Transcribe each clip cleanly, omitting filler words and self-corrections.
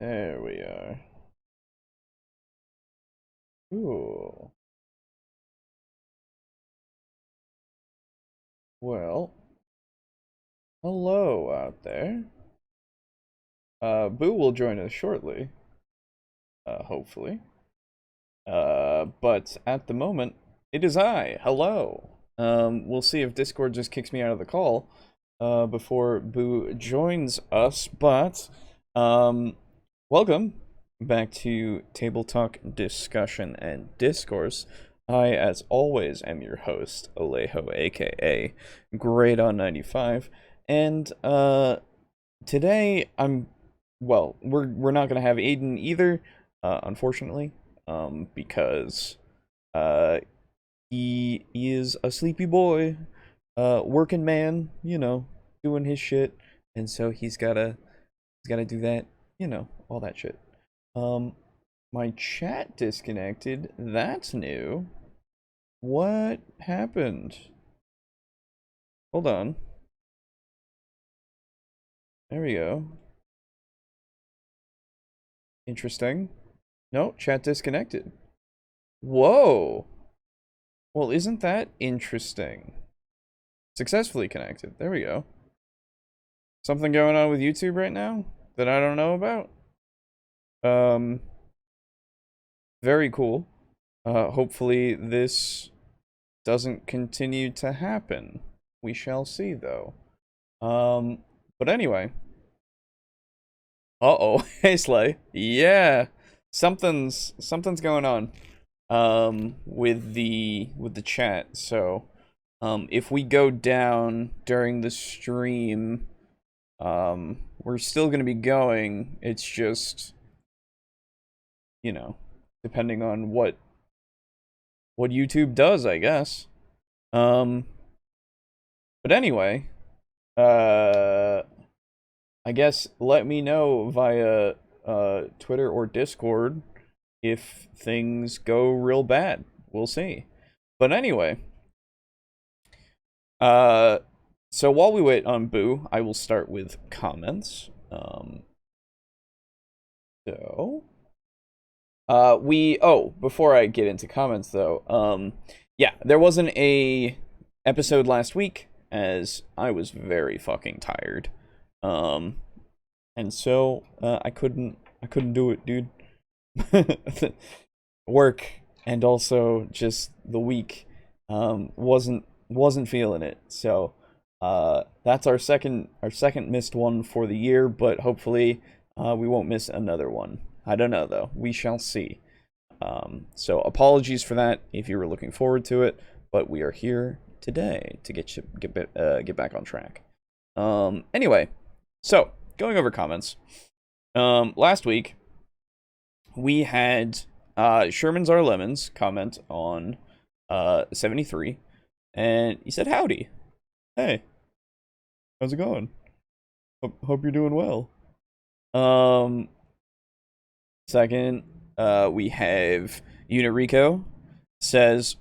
There we are. Ooh. Well, hello out there. Boo will join us shortly, hopefully. But at the moment, it is I. Hello. We'll see if Discord just kicks me out of the call, before Boo joins us, but, welcome back to Table Talk Discussion and Discourse. I, as always, am your host, Alejo, aka Great on 95, and, today we're not gonna have Aiden either, unfortunately, because, uh, he is a sleepy boy, working man, doing his shit, and so he's gotta do that, all that shit. Um, my chat disconnected. That's new. What happened? Hold on. There we go. Interesting. No, chat disconnected. Whoa. Well, isn't that interesting? Successfully connected. There we go. Something going on with YouTube right now that I don't know about? Um, very cool. Hopefully this doesn't continue to happen. We shall see, though. But anyway. Uh-oh. Hey, Slay. Yeah. Something's going on. With the chat. So, if we go down during the stream, we're still gonna be going. It's just, you know, depending on what YouTube does, I guess. Um, but anyway, uh, I guess let me know via Twitter or Discord if things go real bad. We'll see. But anyway, uh, so while we wait on Boo, I will start with comments. So before I get into comments though, yeah, there wasn't a episode last week as I was very fucking tired. Um, and so I couldn't do it, dude. Work and also just the week wasn't feeling it. So that's our second missed one for the year, but hopefully we won't miss another one. I don't know though. We shall see. So apologies for that if you were looking forward to it, but we are here today to get back on track. Anyway, so going over comments. Last week we had Sherman's Are Lemons comment on 73, and he said, "Howdy, hey, how's it going? Hope you're doing well." Um, Second, we have Unirico says,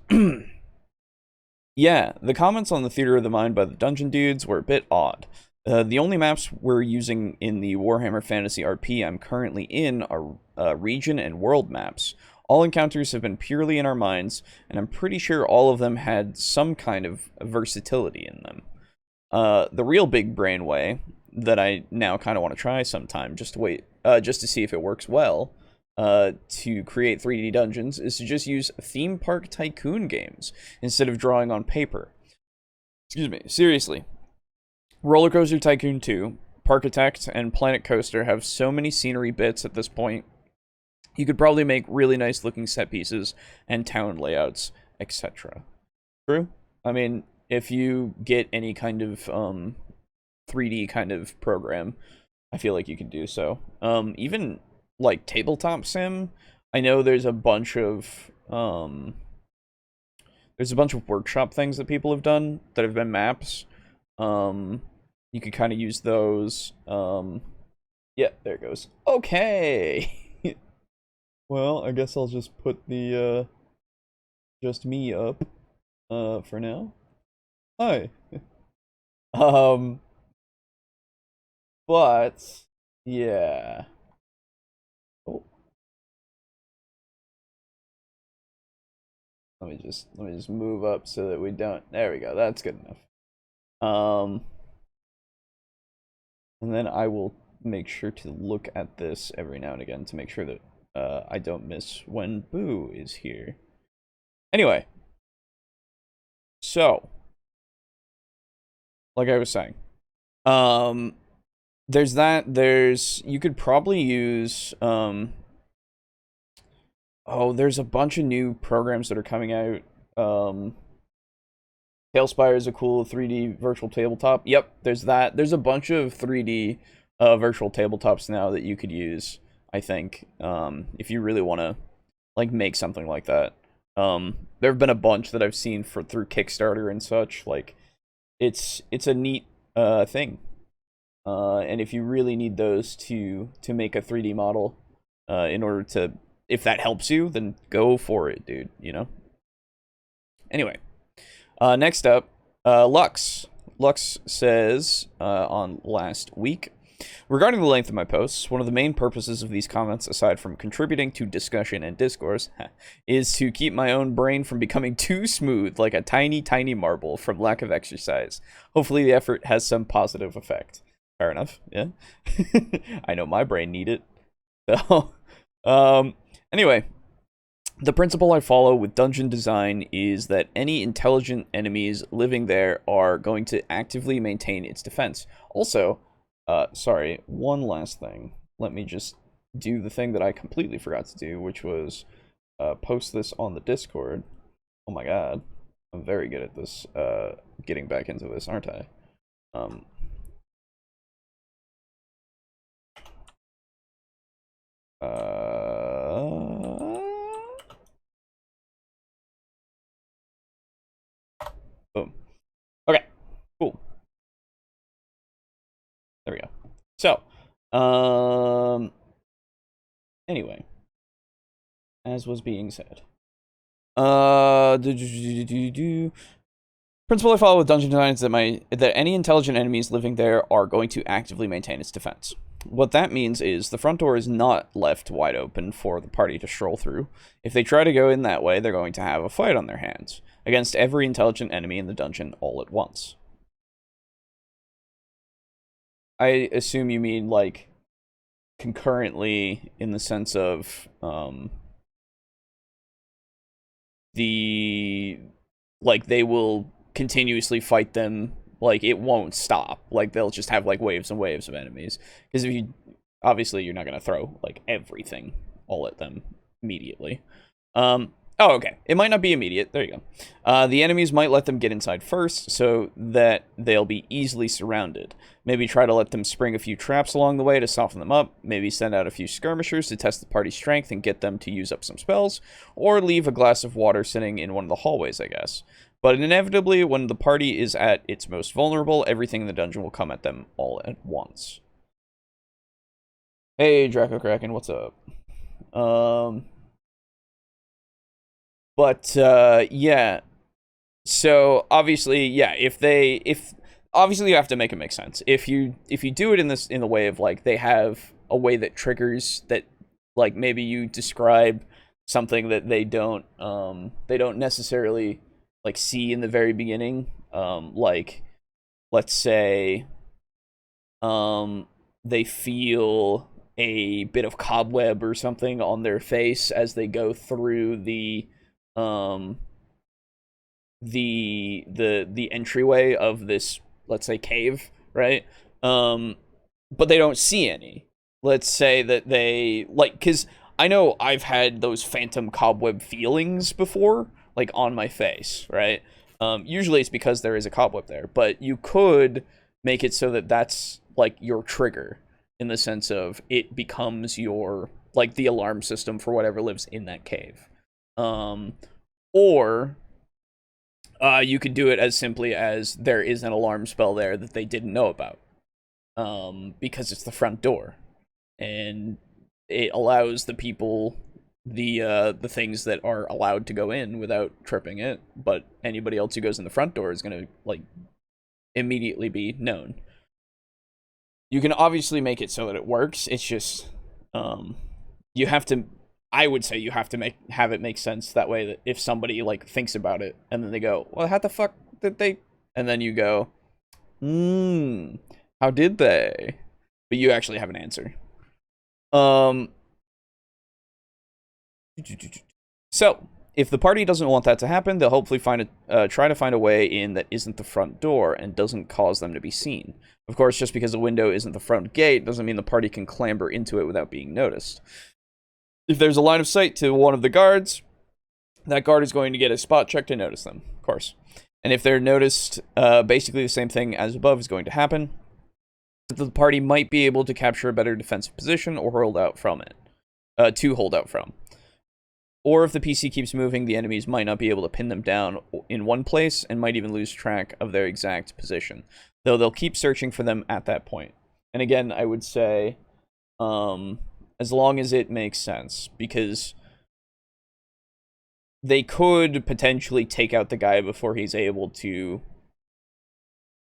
"Yeah, the comments on the Theater of the Mind by the Dungeon Dudes were a bit odd. The only maps we're using in the Warhammer Fantasy RP I'm currently in are region and world maps. All encounters have been purely in our minds, and I'm pretty sure all of them had some kind of versatility in them. The real big brain way that I now kind of want to try sometime, just to see if it works well, to create 3D dungeons, is to just use theme park tycoon games instead of drawing on paper. Excuse me, seriously. Roller Coaster Tycoon 2, Parkitect, and Planet Coaster have so many scenery bits at this point. You could probably make really nice looking set pieces and town layouts, etc. True? I mean, if you get any kind of 3D kind of program, I feel like you can do so. Even like tabletop sim, I know there's a bunch of workshop things that people have done that have been maps. You could kind of use those. Yeah, there it goes. Okay. Well, I guess I'll just put the just me up for now. Hi. Um, but yeah. let me just move up so that we don't. There we go. That's good enough. And then I will make sure to look at this every now and again to make sure that I don't miss when Boo is here. Anyway, so like I was saying, there's that. You could probably use oh, there's a bunch of new programs that are coming out. Tailspire is a cool 3D virtual tabletop. Yep, there's that. There's a bunch of 3D virtual tabletops now that you could use, I think, if you really want to like make something like that. There have been a bunch that I've seen through Kickstarter and such. Like, it's a neat thing. And if you really need those to make a 3D model, in order to, if that helps you, then go for it, dude. You know. Anyway. Next up, Lux. Lux says on last week, regarding the length of my posts, one of the main purposes of these comments, aside from contributing to discussion and discourse, is to keep my own brain from becoming too smooth like a tiny, tiny marble from lack of exercise. Hopefully the effort has some positive effect. Fair enough, yeah. I know my brain need it. So, anyway. The principle I follow with dungeon design is that any intelligent enemies living there are going to actively maintain its defense. Also, sorry, one last thing. Let me just do the thing that I completely forgot to do, which was post this on the Discord. Oh my god. I'm very good at this, getting back into this, aren't I? Boom. Okay, cool. There we go. So, anyway, as was being said, principle I follow with dungeon design is that any intelligent enemies living there are going to actively maintain its defense. What that means is the front door is not left wide open for the party to stroll through. If they try to go in that way, they're going to have a fight on their hands against every intelligent enemy in the dungeon all at once. I assume you mean, like, concurrently in the sense of, like, they will continuously fight them, like, it won't stop. Like, they'll just have, like, waves and waves of enemies. Because if you, obviously, you're not going to throw, like, everything all at them immediately. Oh, okay. It might not be immediate. There you go. The enemies might let them get inside first, so that they'll be easily surrounded. Maybe try to let them spring a few traps along the way to soften them up. Maybe send out a few skirmishers to test the party's strength and get them to use up some spells. Or leave a glass of water sitting in one of the hallways, I guess. But inevitably, when the party is at its most vulnerable, everything in the dungeon will come at them all at once. Hey, Draco Kraken, what's up? But, yeah. So, obviously, yeah, obviously you have to make it make sense. If you do it in the way of, like, they have a way that triggers that, like, maybe you describe something that they don't necessarily, like, see in the very beginning. Like, let's say, they feel a bit of cobweb or something on their face as they go through the entryway of this, let's say, cave, right? But they don't see any. Let's say that they, like, because I know I've had those phantom cobweb feelings before, like, on my face, right? Usually it's because there is a cobweb there, but you could make it so that that's, like, your trigger, in the sense of it becomes your, like, the alarm system for whatever lives in that cave. Or you could do it as simply as there is an alarm spell there that they didn't know about, because it's the front door, and it allows the people the things that are allowed to go in without tripping it, but anybody else who goes in the front door is going to, like, immediately be known. You can obviously make it so that it works. It's just, you have to I would say you have to have it make sense that way, that if somebody like thinks about it and then they go, well, how the fuck did they, and then you go, how did they, but you actually have an answer. So if the party doesn't want that to happen, they'll hopefully try to find a way in that isn't the front door and doesn't cause them to be seen. Of course, just because the window isn't the front gate doesn't mean the party can clamber into it without being noticed. If there's a line of sight to one of the guards, that guard is going to get a spot check to notice them, of course. And if they're noticed, basically the same thing as above is going to happen. The party might be able to capture a better defensive position or hold out from it, to hold out from. Or if the PC keeps moving, the enemies might not be able to pin them down in one place and might even lose track of their exact position, though they'll keep searching for them at that point. And again, I would say, as long as it makes sense, because they could potentially take out the guy before he's able to,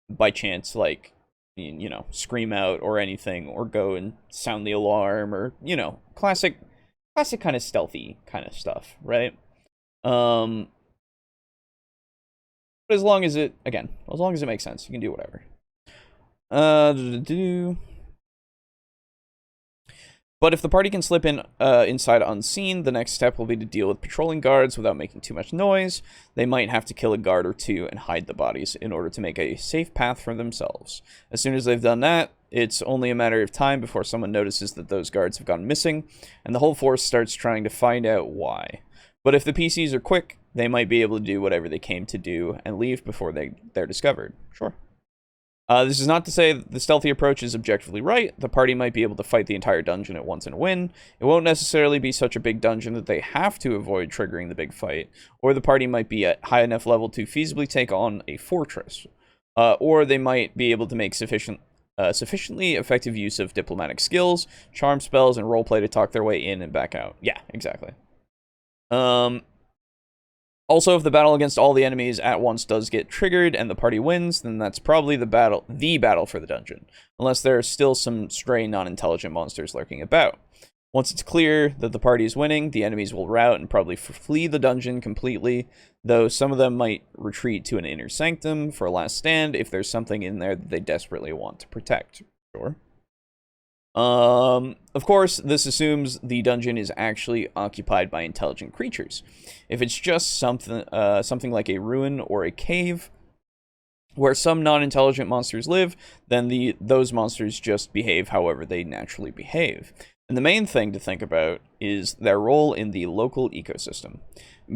by chance, like, you know, scream out or anything, or go and sound the alarm, or, you know, classic kind of stealthy kind of stuff, right? But as long as it makes sense, you can do whatever. But if the party can slip in inside unseen, the next step will be to deal with patrolling guards without making too much noise. They might have to kill a guard or two and hide the bodies in order to make a safe path for themselves. As soon as they've done that, it's only a matter of time before someone notices that those guards have gone missing, and the whole force starts trying to find out why. But if the PCs are quick, they might be able to do whatever they came to do and leave before they're discovered. Sure. This is not to say that the stealthy approach is objectively right. The party might be able to fight the entire dungeon at once and win. It won't necessarily be such a big dungeon that they have to avoid triggering the big fight, or the party might be at high enough level to feasibly take on a fortress, or they might be able to make sufficiently effective use of diplomatic skills, charm spells, and roleplay to talk their way in and back out. Yeah, exactly. Also, if the battle against all the enemies at once does get triggered and the party wins, then that's probably the battle for the dungeon, unless there are still some stray non-intelligent monsters lurking about. Once it's clear that the party is winning, the enemies will rout and probably flee the dungeon completely, though some of them might retreat to an inner sanctum for a last stand if there's something in there that they desperately want to protect. Sure. Of course, this assumes the dungeon is actually occupied by intelligent creatures. If it's just something like a ruin or a cave where some non-intelligent monsters live, then those monsters just behave however they naturally behave. And the main thing to think about is their role in the local ecosystem.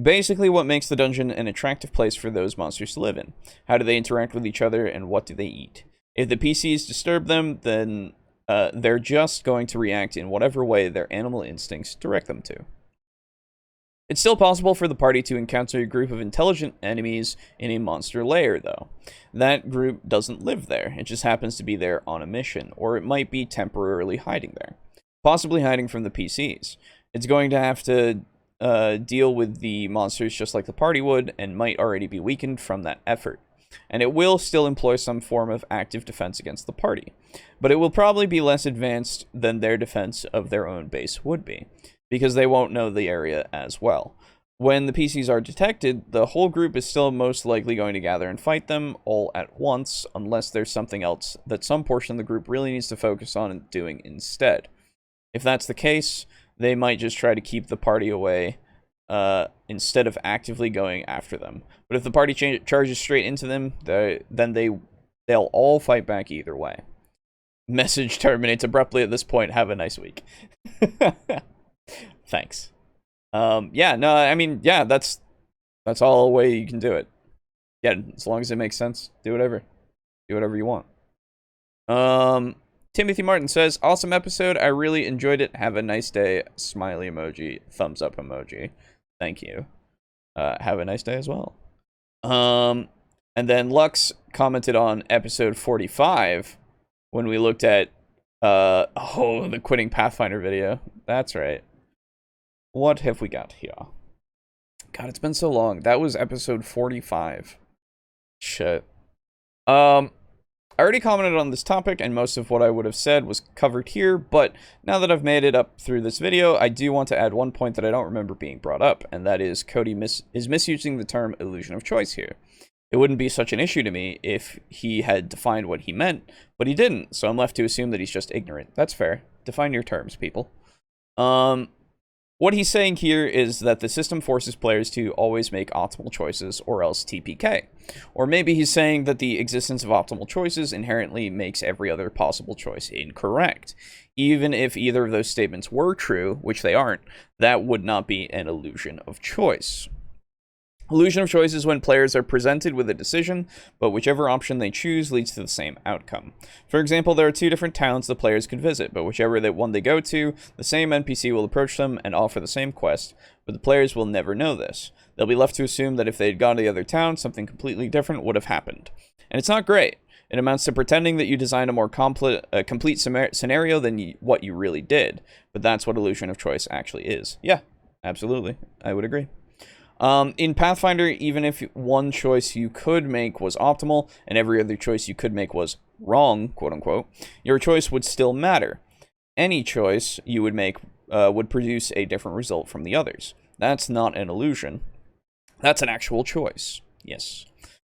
Basically, what makes the dungeon an attractive place for those monsters to live in. How do they interact with each other, and what do they eat? If the PCs disturb them, then they're just going to react in whatever way their animal instincts direct them to. It's still possible for the party to encounter a group of intelligent enemies in a monster lair, though. That group doesn't live there, it just happens to be there on a mission, or it might be temporarily hiding there. Possibly hiding from the PCs. It's going to have to deal with the monsters just like the party would, and might already be weakened from that effort. And it will still employ some form of active defense against the party, but it will probably be less advanced than their defense of their own base would be, because they won't know the area as well. When the PCs are detected, the whole group is still most likely going to gather and fight them all at once, unless there's something else that some portion of the group really needs to focus on doing instead. If that's the case, they might just try to keep the party away instead of actively going after them. But if the party charges straight into them, then they'll all fight back either way. Message terminates abruptly at this point. Have a nice week. Thanks. Yeah, no, I mean, yeah, that's all the way you can do it. Yeah, as long as it makes sense, do whatever you want. Timothy Martin says, awesome episode. I really enjoyed it. Have a nice day. Smiley emoji. Thumbs up emoji. Thank you. Have a nice day as well. And then Lux commented on episode 45 when we looked at the quitting Pathfinder video. That's right. What have we got here? God, it's been so long. That was episode 45. Shit. I already commented on this topic, and most of what I would have said was covered here, but now that I've made it up through this video, I do want to add one point that I don't remember being brought up, and that is Cody is misusing the term illusion of choice here. It wouldn't be such an issue to me if he had defined what he meant, but he didn't, so I'm left to assume that he's just ignorant. That's fair. Define your terms, people. What he's saying here is that the system forces players to always make optimal choices or else TPK. Or maybe he's saying that the existence of optimal choices inherently makes every other possible choice incorrect. Even if either of those statements were true, which they aren't, that would not be an illusion of choice. Illusion of choice is when players are presented with a decision, but whichever option they choose leads to the same outcome. For example, there are two different towns the players could visit, but whichever one they go to, the same NPC will approach them and offer the same quest, but the players will never know this. They'll be left to assume that if they had gone to the other town, something completely different would have happened. And it's not great. It amounts to pretending that you designed a more complete scenario than what you really did, but that's what illusion of choice actually is. Yeah, absolutely. I would agree. In Pathfinder, even if one choice you could make was optimal and every other choice you could make was wrong, quote unquote, your choice would still matter. Any choice you would make would produce a different result from the others. That's not an illusion. That's an actual choice. Yes.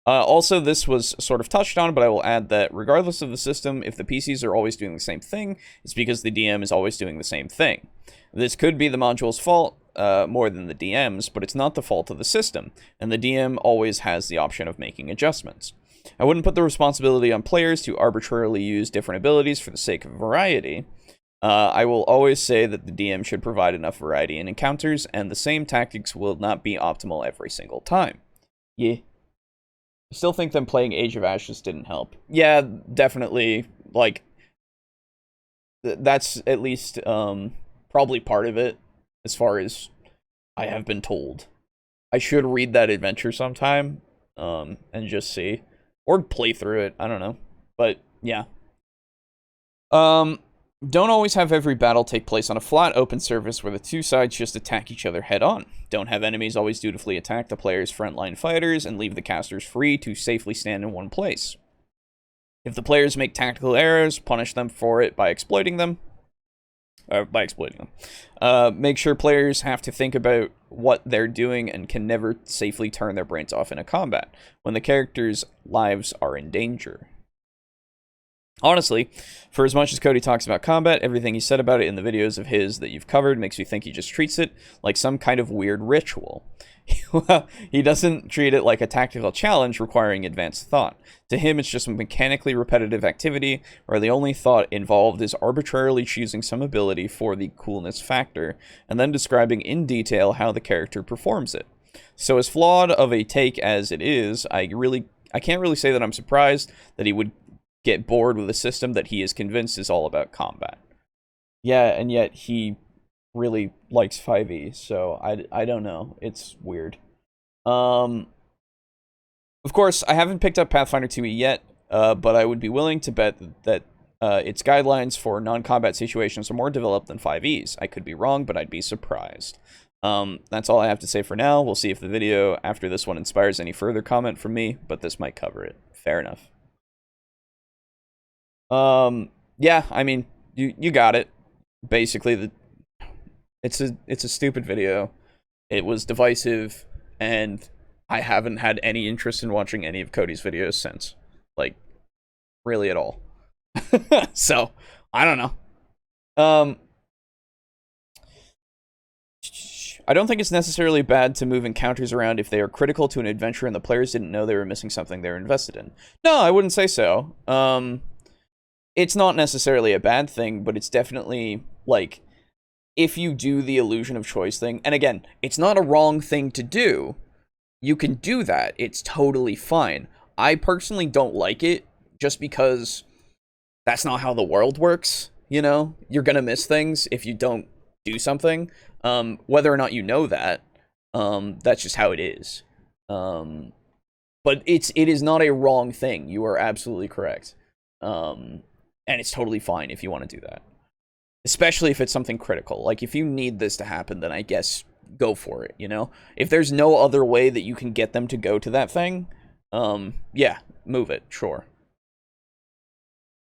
Also, this was sort of touched on, but I will add that regardless of the system, if the PCs are always doing the same thing, it's because the DM is always doing the same thing. This could be the module's fault, more than the DM's, but it's not the fault of the system, and the DM always has the option of making adjustments. I wouldn't put the responsibility on players to arbitrarily use different abilities for the sake of variety. I will always say that the DM should provide enough variety in encounters, and the same tactics will not be optimal every single time. Yeah. I still think them playing Age of Ashes didn't help. Yeah, definitely, like, that's at least, probably part of it, as far as I have been told. I should read that adventure sometime, and just see. Or play through it, I don't know. But, yeah. Don't always have every battle take place on a flat, open surface where the two sides just attack each other head-on. Don't have enemies always dutifully attack the player's frontline fighters and leave the casters free to safely stand in one place. If the players make tactical errors, punish them for it by exploiting them. Make sure players have to think about what they're doing and can never safely turn their brains off in a combat when the characters' lives are in danger. Honestly, for as much as Cody talks about combat, everything he said about it in the videos of his that you've covered makes me think he just treats it like some kind of weird ritual. He doesn't treat it like a tactical challenge requiring advanced thought. To him, it's just a mechanically repetitive activity where the only thought involved is arbitrarily choosing some ability for the coolness factor, and then describing in detail how the character performs it. So as flawed of a take as it is, I can't really say that I'm surprised that he would get bored with a system that he is convinced is all about combat. Yeah, and yet he really likes 5e, so I don't know. It's weird. Of course, I haven't picked up Pathfinder 2e yet, but I would be willing to bet that its guidelines for non-combat situations are more developed than 5e's. I could be wrong, but I'd be surprised. That's all I have to say for now. We'll see if the video after this one inspires any further comment from me, but this might cover it. Fair enough. Yeah, I mean, you got it. Basically, it's a stupid video. It was divisive, and I haven't had any interest in watching any of Cody's videos since. Like, really at all. So, I don't know. I don't think it's necessarily bad to move encounters around if they are critical to an adventure and the players didn't know they were missing something they were invested in. No, I wouldn't say so. It's not necessarily a bad thing, but it's definitely, like, if you do the illusion of choice thing, and again, it's not a wrong thing to do. You can do that. It's totally fine. I personally don't like it, just because that's not how the world works, you know? You're gonna miss things if you don't do something. Whether or not you know that, that's just how it is. But it is not a wrong thing. You are absolutely correct. And it's totally fine if you want to do that. Especially if it's something critical. Like, if you need this to happen, then I guess go for it, you know? If there's no other way that you can get them to go to that thing, yeah, move it, sure.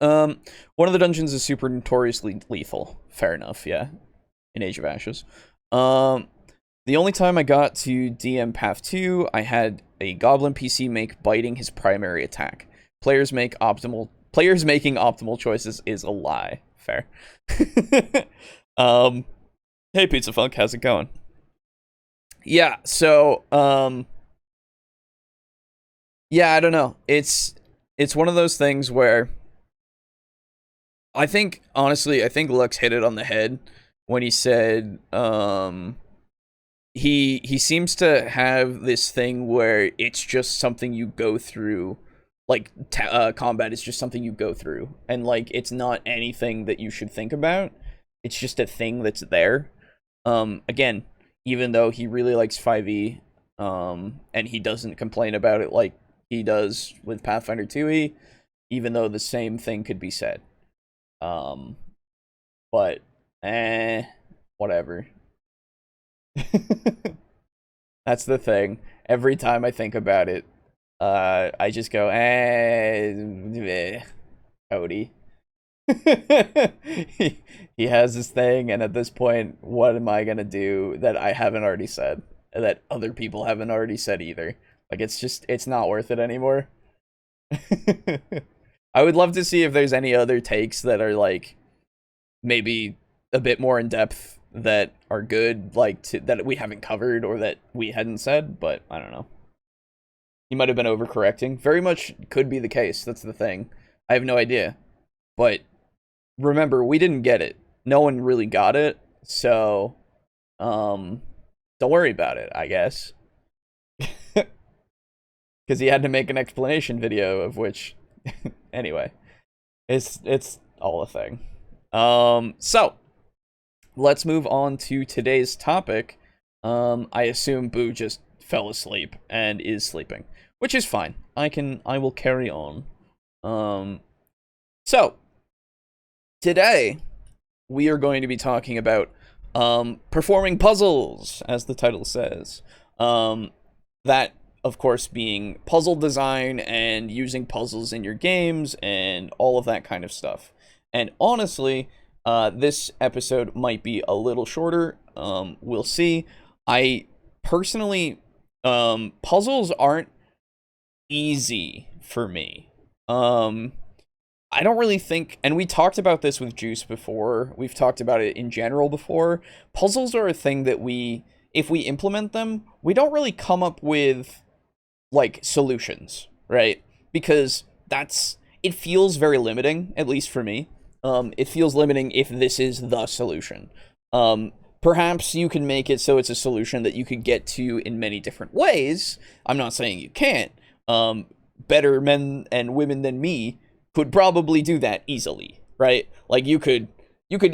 Um, one of the dungeons is super notoriously lethal. Fair enough, yeah. In Age of Ashes. Um, the only time I got to DM Path 2, I had a Goblin PC make biting his primary attack. Players making optimal choices is a lie. Fair. um, hey Pizza Funk, how's it going? Yeah, so yeah, I don't know. It's one of those things where I think honestly, I think Lux hit it on the head when he said he seems to have this thing where it's just something you go through, like combat is just something you go through, and like it's not anything that you should think about. It's just a thing that's there. Again, even though he really likes 5e, and he doesn't complain about it like he does with Pathfinder 2e, even though the same thing could be said. Um, but whatever. That's the thing. Every time I think about it, I just go, Cody. he has this thing, and at this point, what am I gonna do that I haven't already said, that other people haven't already said either? Like, it's not worth it anymore. I would love to see if there's any other takes that are like maybe a bit more in depth that are good, like that we haven't covered or that we hadn't said, but I don't know. He might have been overcorrecting. Very much could be the case. That's the thing. I have no idea. But remember, we didn't get it. No one really got it. So, um, don't worry about it, I guess. Because he had to make an explanation video of which, anyway, it's all a thing. So let's move on to today's topic. I assume Boo just fell asleep and is sleeping, which is fine. I will carry on. So today we are going to be talking about performing puzzles, as the title says. That of course being puzzle design and using puzzles in your games and all of that kind of stuff. And honestly, this episode might be a little shorter. We'll see. I personally, puzzles aren't easy for me. I don't really think, and we talked about this with Juice before. We've talked about it in general before. Puzzles are a thing that if we implement them, we don't really come up with like solutions, right? Because it feels very limiting, at least for me. It feels limiting if this is the solution. Perhaps you can make it so it's a solution that you could get to in many different ways. I'm not saying you can't. Better men and women than me could probably do that easily, right? Like you could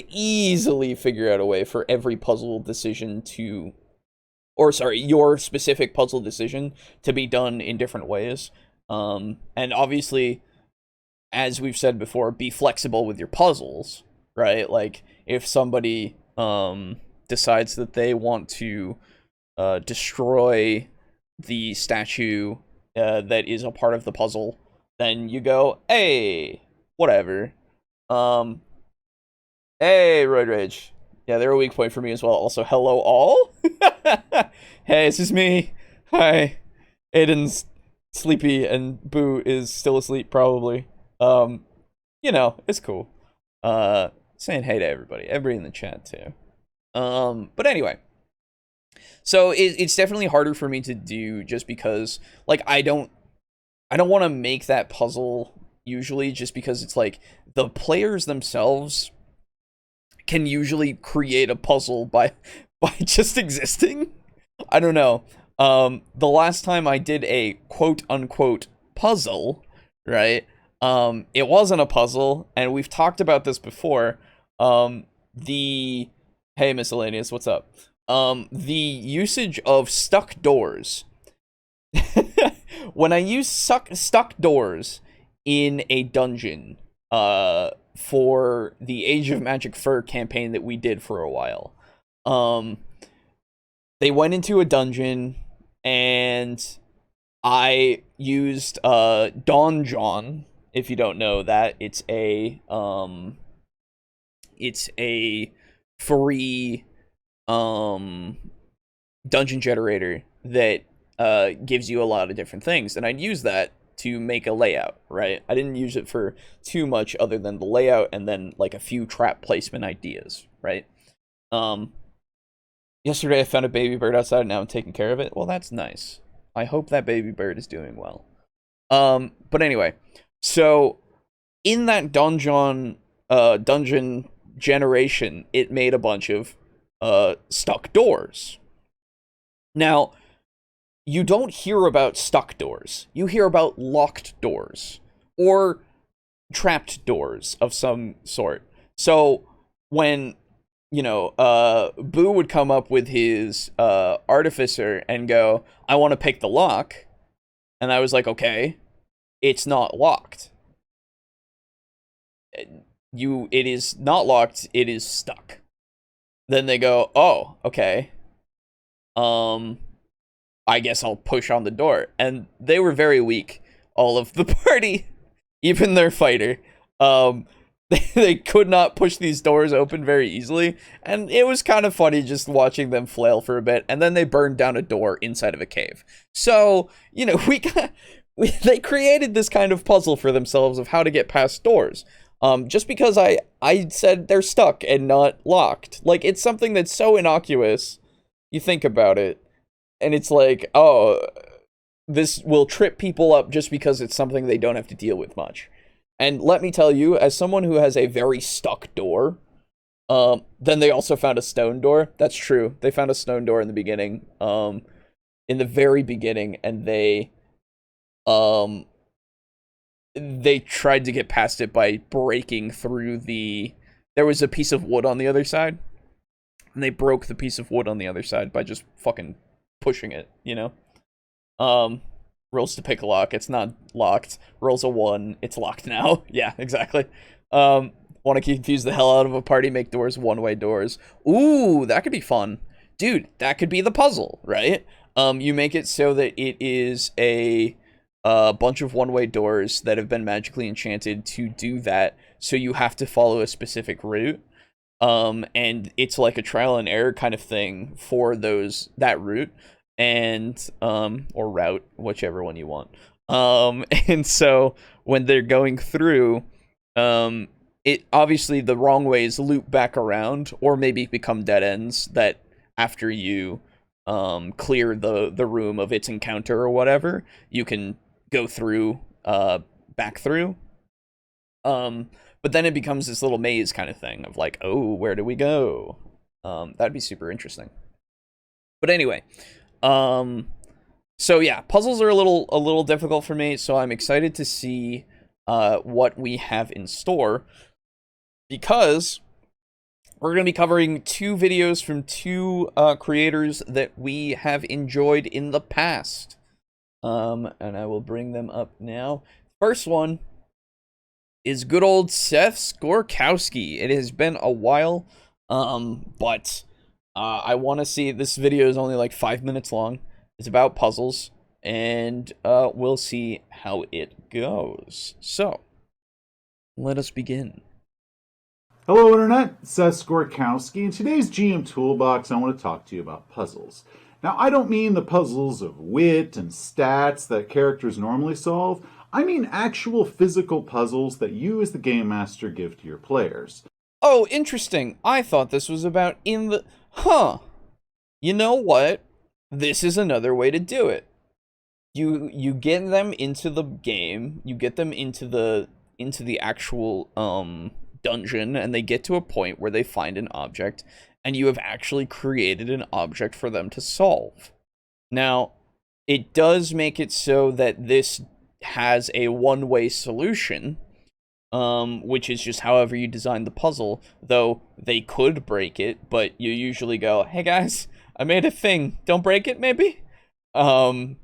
easily figure out a way for every puzzle decision to, or sorry, your specific puzzle decision to be done in different ways. And obviously, as we've said before, be flexible with your puzzles, right? Like if somebody decides that they want to destroy the statue that is a part of the puzzle, then you go, hey, whatever. Um, hey, Roid Rage. Yeah, they're a weak point for me as well. Also, hello all. Hey, this is me. Hi. Aiden's sleepy and Boo is still asleep probably. It's cool. Saying hey to everybody in the chat too. But anyway, so it's definitely harder for me to do just because like I don't want to make that puzzle usually, just because it's like the players themselves can usually create a puzzle by just existing. I don't know. The last time I did a quote unquote puzzle, right? It wasn't a puzzle, and we've talked about this before. The Hey Miscellaneous, what's up? The usage of stuck doors. When I use stuck doors in a dungeon, for the Age of Magic Fur campaign that we did for a while, they went into a dungeon, and I used Don John If you don't know that, it's a free dungeon generator that gives you a lot of different things, and I'd use that to make a layout, right? I didn't use it for too much other than the layout and then like a few trap placement ideas, right? Yesterday I found a baby bird outside and now I'm taking care of it. Well, that's nice. I hope that baby bird is doing well. But anyway, so in that dungeon generation, it made a bunch of stuck doors. Now, you don't hear about stuck doors. You hear about locked doors or trapped doors of some sort. So when, Boo would come up with his artificer and go, I want to pick the lock. And I was like, okay, it's not locked. It is not locked, it is stuck. Then they go, oh, okay. I guess I'll push on the door. And they were very weak, all of the party, even their fighter. They could not push these doors open very easily, and it was kind of funny just watching them flail for a bit, and then they burned down a door inside of a cave. So, they created this kind of puzzle for themselves of how to get past doors. Just because I said they're stuck and not locked. Like, it's something that's so innocuous, you think about it, and it's like, oh, this will trip people up just because it's something they don't have to deal with much. And let me tell you, as someone who has a very stuck door, then they also found a stone door. That's true. They found a stone door in the beginning, in the very beginning, and they tried to get past it by breaking through there was a piece of wood on the other side, and they broke the piece of wood on the other side by just fucking pushing it, rolls to pick a lock, it's not locked. Rolls a 1, it's locked now. Yeah, exactly. Want to confuse the hell out of a party, make doors one-way doors. Ooh, that could be fun. Dude, that could be the puzzle, right? You make it so that it is a bunch of one-way doors that have been magically enchanted to do that, so you have to follow a specific route. And it's like a trial and error kind of thing for that route. And or route, whichever one you want. And so when they're going through, it obviously the wrong ways loop back around, or maybe become dead ends that after you clear the room of its encounter or whatever, you can go through back through. But then it becomes this little maze kind of thing of like, oh, where do we go? That'd be super interesting. But anyway, so yeah, puzzles are a little difficult for me, so I'm excited to see what we have in store, because we're going to be covering 2 videos from 2 creators that we have enjoyed in the past. And I will bring them up now. First one is good old Seth Skorkowski. It has been a while, but I want to see. This video is only like 5 minutes long. It's about puzzles, and we'll see how it goes. So, let us begin. Hello Internet, Seth Skorkowski. In today's GM Toolbox, I want to talk to you about puzzles. Now, I don't mean the puzzles of wit and stats that characters normally solve. I mean actual physical puzzles that you as the Game Master give to your players. Oh, interesting. I thought this was about Huh. You know what? This is another way to do it. You get them into the game, you get them into the actual dungeon, and they get to a point where they find an object, and you have actually created an object for them to solve. Now, it does make it so that this has a one-way solution, which is just however you design the puzzle, though they could break it, but you usually go, hey guys, I made a thing, don't break it, maybe? But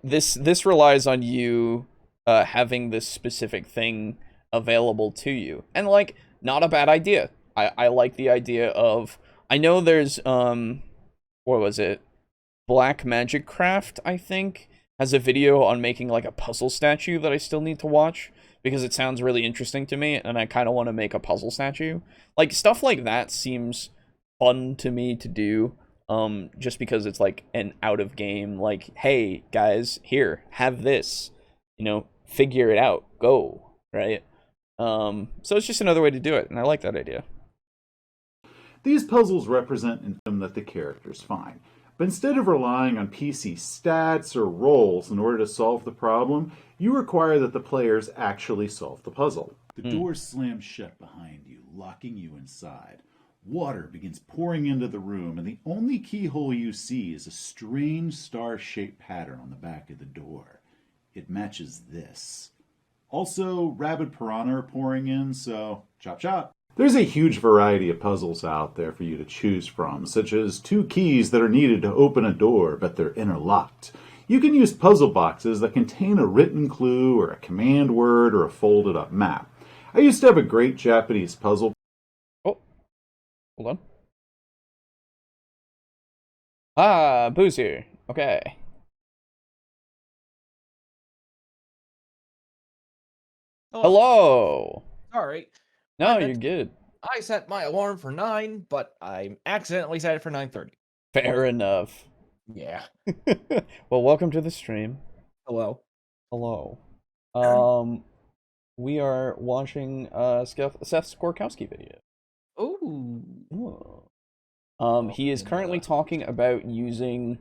this relies on you having this specific thing available to you. And, like, not a bad idea. I like the idea of... I know there's, what was it? Black Magic Craft, I think, has a video on making like a puzzle statue that I still need to watch because it sounds really interesting to me, and I kind of want to make a puzzle statue. Like stuff like that seems fun to me to do. Just because it's like an out of game, like, hey guys, here, have this, figure it out, go, right? So it's just another way to do it, and I like that idea. These puzzles represent an item that the characters find. But instead of relying on PC stats or rolls in order to solve the problem, you require that the players actually solve the puzzle. The door slams shut behind you, locking you inside. Water begins pouring into the room, and the only keyhole you see is a strange star-shaped pattern on the back of the door. It matches this. Also, rabid piranha are pouring in, so chop chop. There's a huge variety of puzzles out there for you to choose from, such as 2 keys that are needed to open a door, but they're interlocked. You can use puzzle boxes that contain a written clue or a command word or a folded up map. I used to have a great Japanese puzzle. Oh, hold on. Ah, Boo's here. Okay. Hello. Sorry. No, you're good. I set my alarm for 9, but I accidentally set it for 9:30. Fair enough. Yeah. Well, welcome to the stream. Hello. Hello. We are watching Seth Skorkowski video. Ooh. He is currently talking about using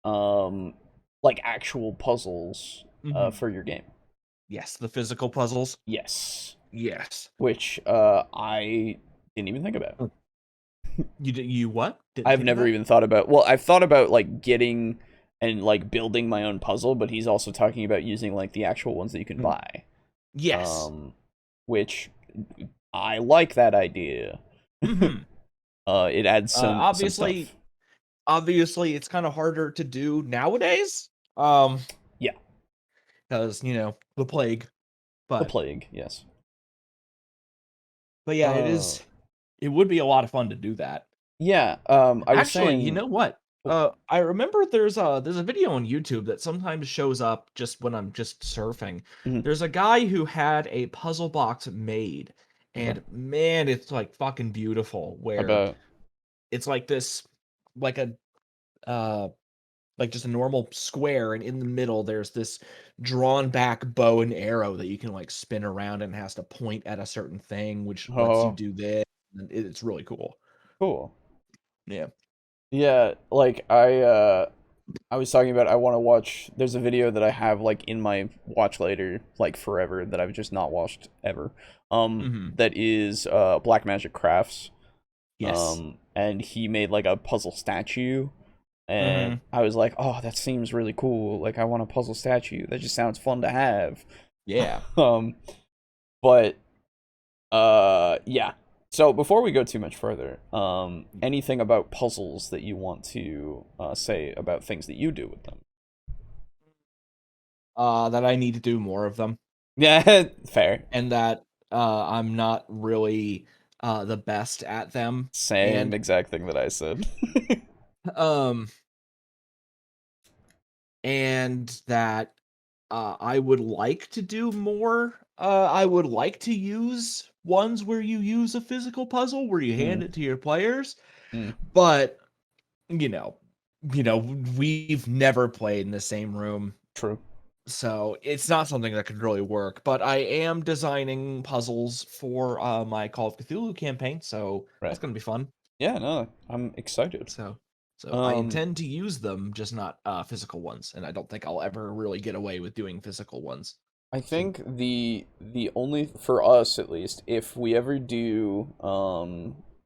like actual puzzles for your game. Yes, the physical puzzles. Yes. Yes. Which I didn't even think about. You what? I've never even thought about. Well, I've thought about like getting and like building my own puzzle, but he's also talking about using like the actual ones that you can buy. Yes. Which I like that idea. It adds some obviously some stuff. Obviously it's kind of harder to do nowadays. Yeah. Because, the plague. But The plague, yes. But yeah, it would be a lot of fun to do that. Yeah, I was Actually, saying, you know what? I remember there's a video on YouTube that sometimes shows up just when I'm just surfing. There's a guy who had a puzzle box made, and man, it's like fucking beautiful. Where it's like this, like a like just a normal square, and in the middle there's this drawn back bow and arrow that you can like spin around, and has to point at a certain thing, which lets you do this. And it's really cool. Cool. Yeah. Yeah, like I was talking about I want to watch. There's a video that I have like in my watch later, like forever, that I've just not watched ever. That is Black Magic Crafts. Yes. And he made like a puzzle statue, and I was like, oh, that seems really cool. Like I want a puzzle statue. That just sounds fun to have. Yeah. But yeah. So before we go too much further, anything about puzzles that you want to say about things that you do with them? That I need to do more of them. Yeah, fair. And that I'm not really the best at them. Same exact thing that I said. And that I would like to do more. I would like to use ones where you use a physical puzzle where you hand it to your players. But we've never played in the same room. True. So it's not something that could really work. But I am designing puzzles for my Call of Cthulhu campaign, so that's gonna be fun. Yeah, no, I'm excited. So I intend to use them, just not physical ones, and I don't think I'll ever really get away with doing physical ones. I think the only, for us at least, if we ever do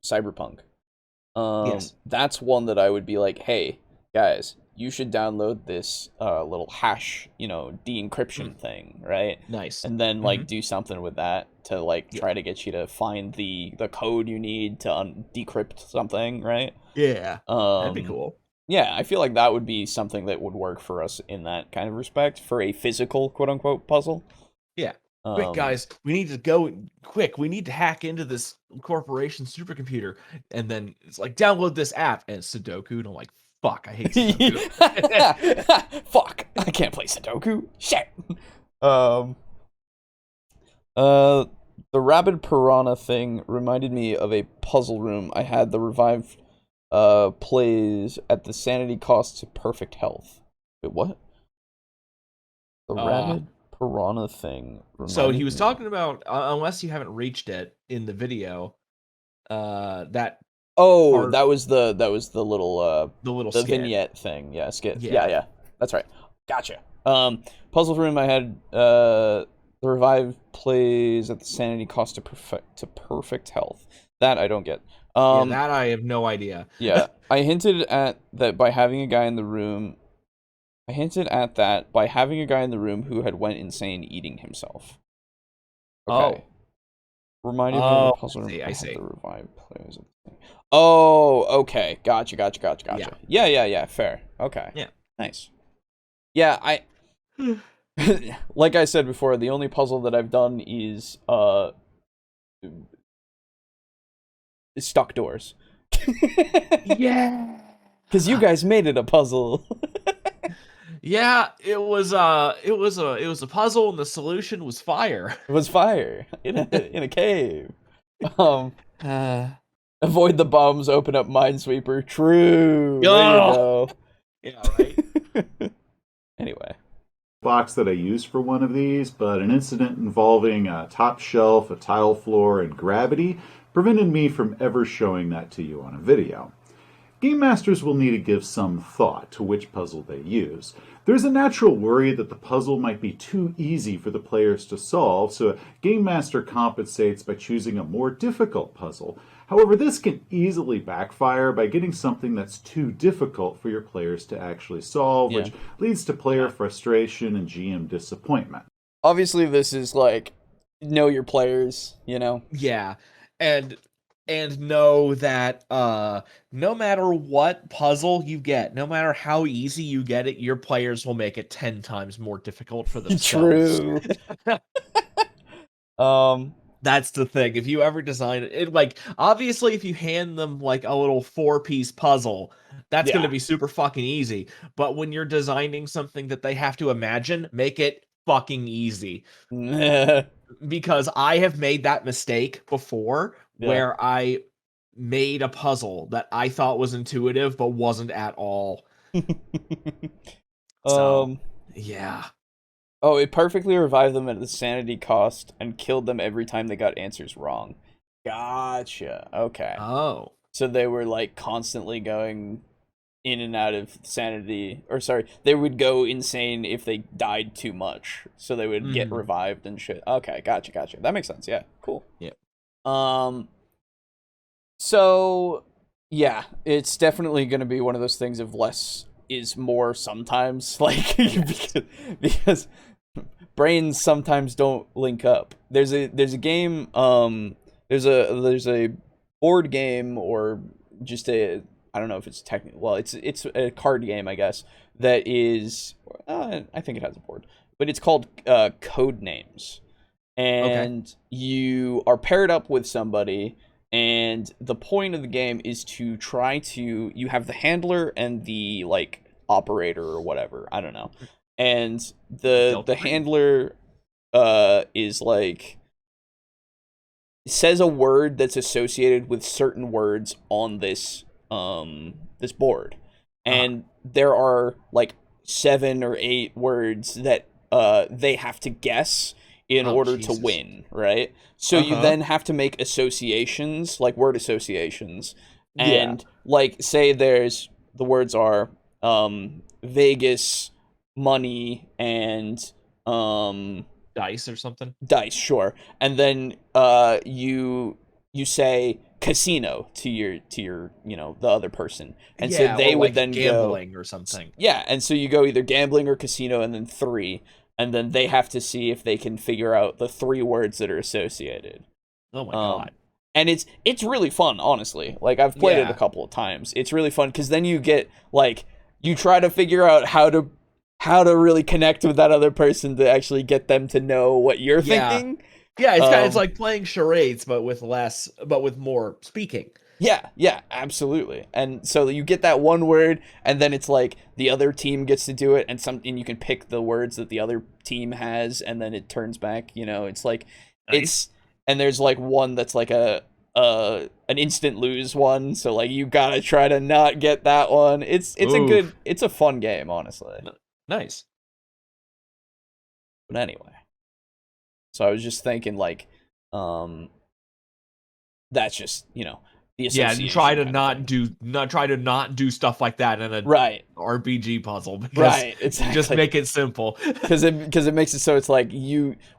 Cyberpunk, that's one that I would be like, hey guys, you should download this little hash, de-encryption thing, right? Nice. And then like do something with that to like try to get you to find the code you need to decrypt something, right? Yeah. That'd be cool. Yeah, I feel like that would be something that would work for us in that kind of respect for a physical quote unquote puzzle. Yeah. Quick, guys, we need to go quick. We need to hack into this corporation supercomputer, and then it's like download this app, and it's Sudoku, and I'm like, Fuck, I hate Sudoku. Fuck, I can't play Sudoku. Shit. The rabid piranha thing reminded me of a puzzle room I had the revived plays at the sanity cost to perfect health. Wait, what? The rabid piranha thing. So he was talking about, unless you haven't reached it in the video, that. Oh, part, that was the little skit. vignette thing. Yeah, skit. Yeah. Yeah. That's right. Gotcha. Puzzle room I had the revived plays at the sanity cost to perfect health. That I don't get. That I have no idea. Yeah, I hinted at that by having a guy in the room. Who had went insane eating himself. Okay. Reminded me of the puzzle room. I see. The revived players. Oh, okay. Gotcha. Yeah. Fair. Okay. Yeah. Nice. Yeah, like I said before, the only puzzle that I've done is stuck doors. Yeah. Because you guys made it a puzzle. Yeah, it was a puzzle, and the solution was fire. It was fire in a cave. Avoid the bombs, open up Minesweeper. True. There you go. Yeah, right. Anyway. Box that I used for one of these, but an incident involving a top shelf, a tile floor, and gravity prevented me from ever showing that to you on a video. Game masters will need to give some thought to which puzzle they use. There's a natural worry that the puzzle might be too easy for the players to solve, so a game master compensates by choosing a more difficult puzzle. However, this can easily backfire by getting something that's too difficult for your players to actually solve, which leads to player frustration and GM disappointment. Obviously, this is like, know your players, you know? Yeah, and know that no matter what puzzle you get, no matter how easy you get it, your players will make it 10 times more difficult for themselves. True. That's the thing. If you ever design it, like, obviously if you hand them like a little 4-piece puzzle, that's going to be super fucking easy. But when you're designing something that they have to imagine, make it fucking easy. Because I have made that mistake before, where I made a puzzle that I thought was intuitive but wasn't at all. Yeah. Oh, it perfectly revived them at the sanity cost and killed them every time they got answers wrong. Gotcha. Okay. Oh. So they were like constantly going in and out of sanity, or sorry, they would go insane if they died too much. So they would get revived and shit. Okay, gotcha. That makes sense. Yeah, cool. Yeah. So yeah, it's definitely going to be one of those things of less is more sometimes, like because brains sometimes don't link up. There's a game, there's a board game, or just I don't know if it's technical. Well, it's a card game, I guess, that is I think it has a board, but it's called Code Names. And you are paired up with somebody, and the point of the game is to try to, you have the handler and the like operator or whatever, I don't know. And the handler is like, says a word that's associated with certain words on this this board. And there are like 7 or 8 words that they have to guess in order to win, right? So you then have to make associations, like word associations. And like, say there's, the words are Vegas, money, and dice or something. Dice, sure. And then you say casino to your you know, the other person, and so they would like then gambling or something. Yeah, and so you go either gambling or casino, and then 3, and then they have to see if they can figure out the 3 words that are associated. Oh my god. And it's really fun, honestly. Like, I've played it a couple of times. It's really fun because then you get like, you try to figure out how to really connect with that other person to actually get them to know what you're thinking. Yeah, it's like playing charades, but with more speaking. Yeah, absolutely. And so you get that one word, and then it's like the other team gets to do it, and you can pick the words that the other team has, and then it turns back. It's like Nice. and there's like one that's like an instant lose one, so like you gotta try to not get that one. Oof. It's a fun game, honestly. Nice. But anyway, so I was just thinking like, that's just the Yeah, association and try to kind of thing. not do stuff like that in a Right. RPG puzzle, because Right, just exactly. make it simple. Because it makes it so it's like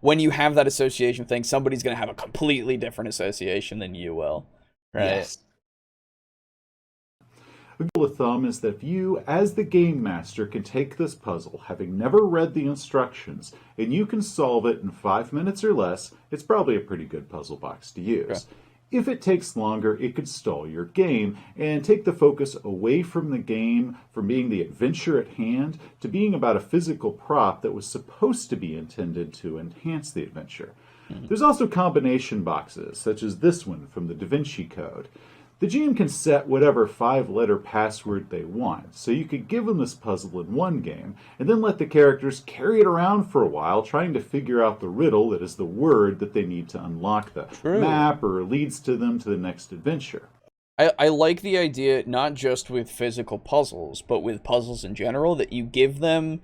when you have that association thing, somebody's gonna have a completely different association than you will, right? Yes. A rule of thumb is that if you, as the game master, can take this puzzle, having never read the instructions, and you can solve it in 5 minutes or less, it's probably a pretty good puzzle box to use. Okay. If it takes longer, it could stall your game and take the focus away from the game, from being the adventure at hand, to being about a physical prop that was supposed to be intended to enhance the adventure. There's also combination boxes, such as this one from the Da Vinci Code. The GM can set whatever 5-letter password they want, so you could give them this puzzle in one game, and then let the characters carry it around for a while trying to figure out the riddle that is the word that they need to unlock the map or leads to them to the next adventure. I like the idea, not just with physical puzzles, but with puzzles in general, that you give them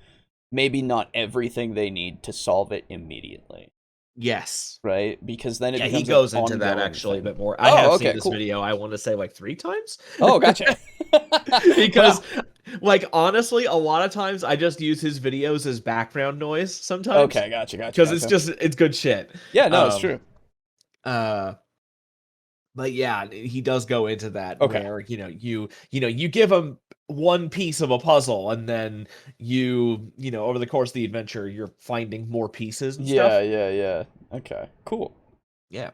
maybe not everything they need to solve it immediately. Yes. Right? Because then it becomes he goes an into that ongoing actually thing. a bit more. I have seen this cool. video, I want to say like 3 times. Oh, gotcha. Because like honestly, a lot of times I just use his videos as background noise sometimes. Okay, gotcha. Because it's good shit. Yeah, no, it's true. But yeah, he does go into that Okay. where you give him one piece of a puzzle, and then over the course of the adventure you're finding more pieces and stuff. Yeah. Okay, cool. Yeah.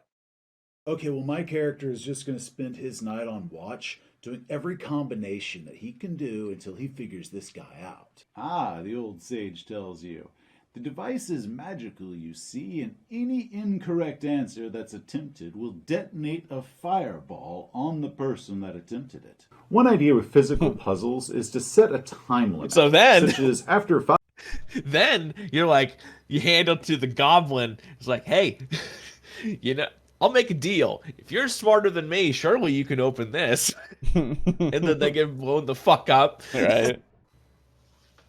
Okay, well, my character is just going to spend his night on watch, doing every combination that he can do until he figures this guy out. Ah, the old sage tells you. The device is magical, you see, and any incorrect answer that's attempted will detonate a fireball on the person that attempted it. One idea with physical puzzles is to set a time limit. So then, such as after 5 then you're like, you hand it to the goblin. It's like, hey, I'll make a deal. If you're smarter than me, surely you can open this. And then they get blown the fuck up. Right.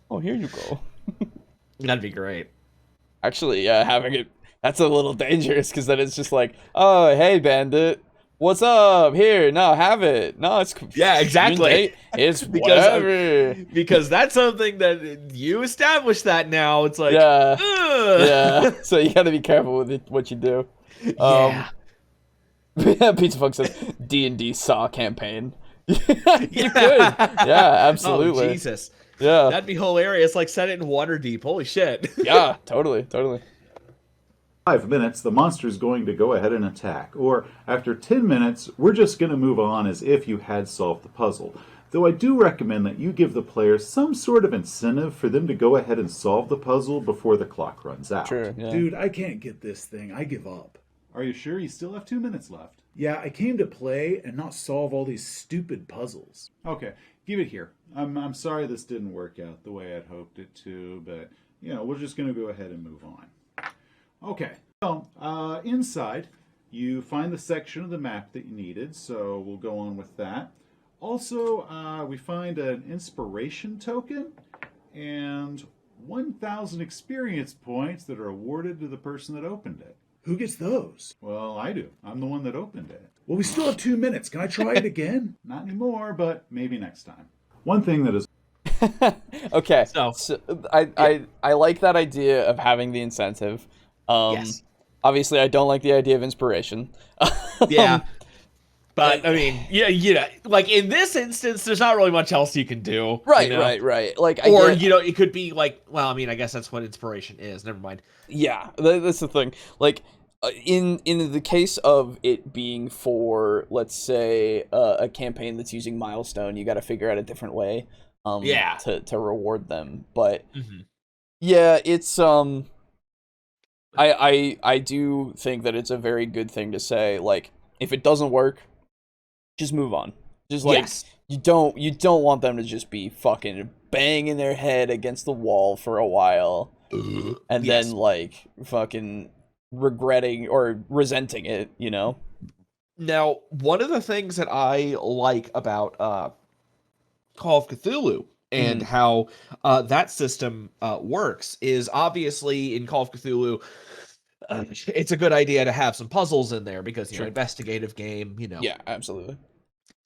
Oh, here you go. That'd be great. Actually, yeah, having it, that's a little dangerous, because then it's just like, oh, hey, bandit, what's up? Here, no, have it. No, it's... Yeah, exactly. It's whatever. Because that's something that you established that now. It's like, yeah. ugh. Yeah, so you gotta be careful with what you do. Yeah. Pizza Funk says, D&D Saw campaign. You could. Yeah, absolutely. Oh, Jesus. Yeah. That'd be hilarious. Like, set it in Waterdeep. Holy shit. Yeah, totally. 5 minutes, the monster's going to go ahead and attack. Or after 10 minutes, we're just going to move on as if you had solved the puzzle. Though I do recommend that you give the players some sort of incentive for them to go ahead and solve the puzzle before the clock runs out. True, yeah. Dude, I can't get this thing. I give up. Are you sure? You still have 2 minutes left. Yeah, I came to play and not solve all these stupid puzzles. Okay, give it here. I'm sorry this didn't work out the way I'd hoped it to, but, we're just going to go ahead and move on. Okay, so inside, you find the section of the map that you needed, so we'll go on with that. Also, we find an inspiration token and 1,000 experience points that are awarded to the person that opened it. Who gets those? Well, I do. I'm the one that opened it. Well, we still have 2 minutes. Can I try it again? Not anymore, but maybe next time. One thing that is... Okay, So I like that idea of having the incentive. Yes. Obviously, I don't like the idea of inspiration. Yeah. But, I mean, like, in this instance, there's not really much else you can do. Right. Like, it could be like, well, I mean, I guess that's what inspiration is. Never mind. Yeah, that's the thing. Like, in the case of it being for, let's say, a campaign that's using Milestone, you got to figure out a different way to reward them. But yeah, it's I do think that it's a very good thing to say, like, if it doesn't work, just move on. Just like Yes. you don't want them to just be fucking banging their head against the wall for a while and Yes. then like fucking regretting or resenting it, you know? Now, one of the things that I like about Call of Cthulhu and Mhm. how that system works is obviously in Call of Cthulhu, it's a good idea to have some puzzles in there because, Sure. investigative game, Yeah, absolutely.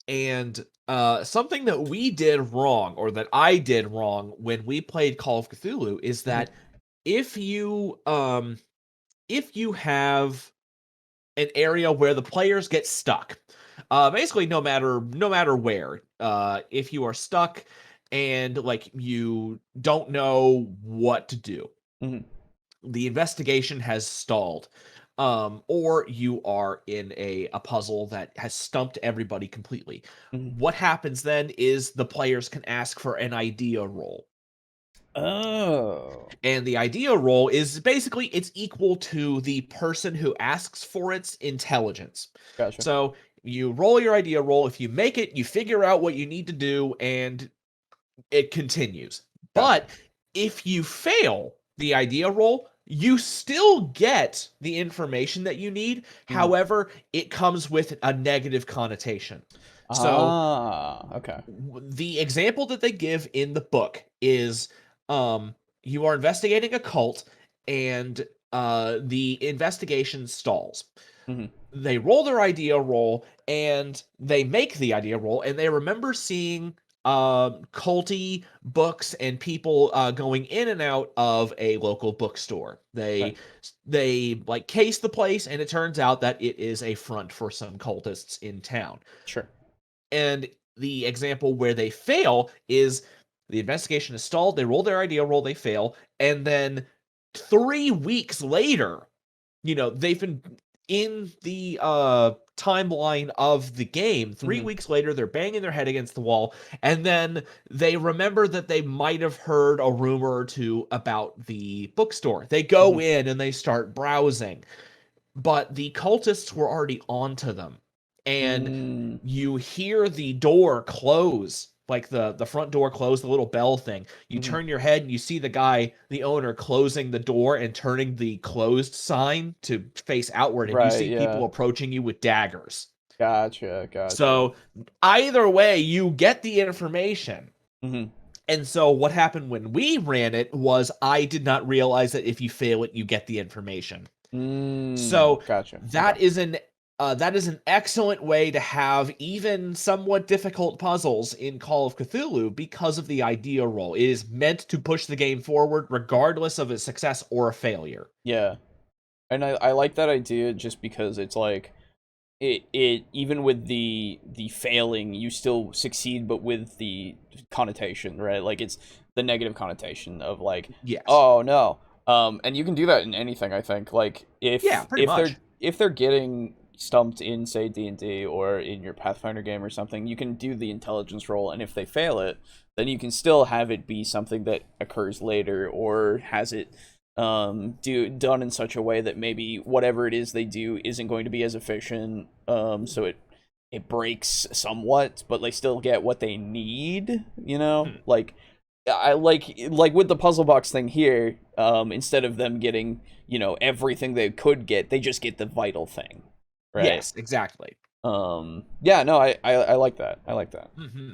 And something that we did wrong, or that I did wrong when we played Call of Cthulhu, is that if you have an area where the players get stuck, basically no matter where, if you are stuck and like you don't know what to do, Mhm. the investigation has stalled, or you are in a puzzle that has stumped everybody completely. Mhm. What happens then is the players can ask for an idea roll. Oh. And the idea roll is basically it's equal to the person who asks for its intelligence. Gotcha. So you roll your idea roll. If you make it, you figure out what you need to do, and it continues. Gotcha. But if you fail the idea roll, you still get the information that you need. Mhm. However, it comes with a negative connotation. So Okay. the example that they give in the book is um you are investigating a cult, and the investigation stalls. Mhm. They roll their idea roll, and they make the idea roll, and they remember seeing culty books and people going in and out of a local bookstore. Right. They like case the place, and it turns out that it is a front for some cultists in town. Sure. And the example where they fail is the investigation is stalled, they roll their idea roll, they fail, and then 3 weeks later, they've been in the timeline of the game. 3 Mhm. weeks later, they're banging their head against the wall, and then they remember that they might have heard a rumor or two about the bookstore. They go Mhm. in and they start browsing, but the cultists were already onto them. And Mm. you hear the door close, like the front door close, the little bell thing. You Mhm. turn your head and you see the guy, the owner, closing the door and turning the closed sign to face outward, and you Right, see people yeah. approaching you with daggers. Gotcha. So either way, you get the information. Mhm. And so what happened when we ran it was I did not realize that if you fail it, you get the information. So Gotcha. Okay. that is an excellent way to have even somewhat difficult puzzles in Call of Cthulhu because of the idea roll. It is meant to push the game forward regardless of a success or a failure. Yeah. And I like that idea just because it's like it even with the failing, you still succeed, but with the connotation, right? Like it's the negative connotation of like, Yes. oh no. And you can do that in anything, I think. Like Yeah, pretty much. if they're getting stumped in say D&D or in your Pathfinder game or something, you can do the intelligence roll, and if they fail it, then you can still have it be something that occurs later or has it done in such a way that maybe whatever it is they do isn't going to be as efficient, so it breaks somewhat, but they still get what they need, Hmm. like I like with the puzzle box thing here, instead of them getting everything they could get, they just get the vital thing, right? Yes, exactly. Yeah, no, I like that. I like that. Hmm.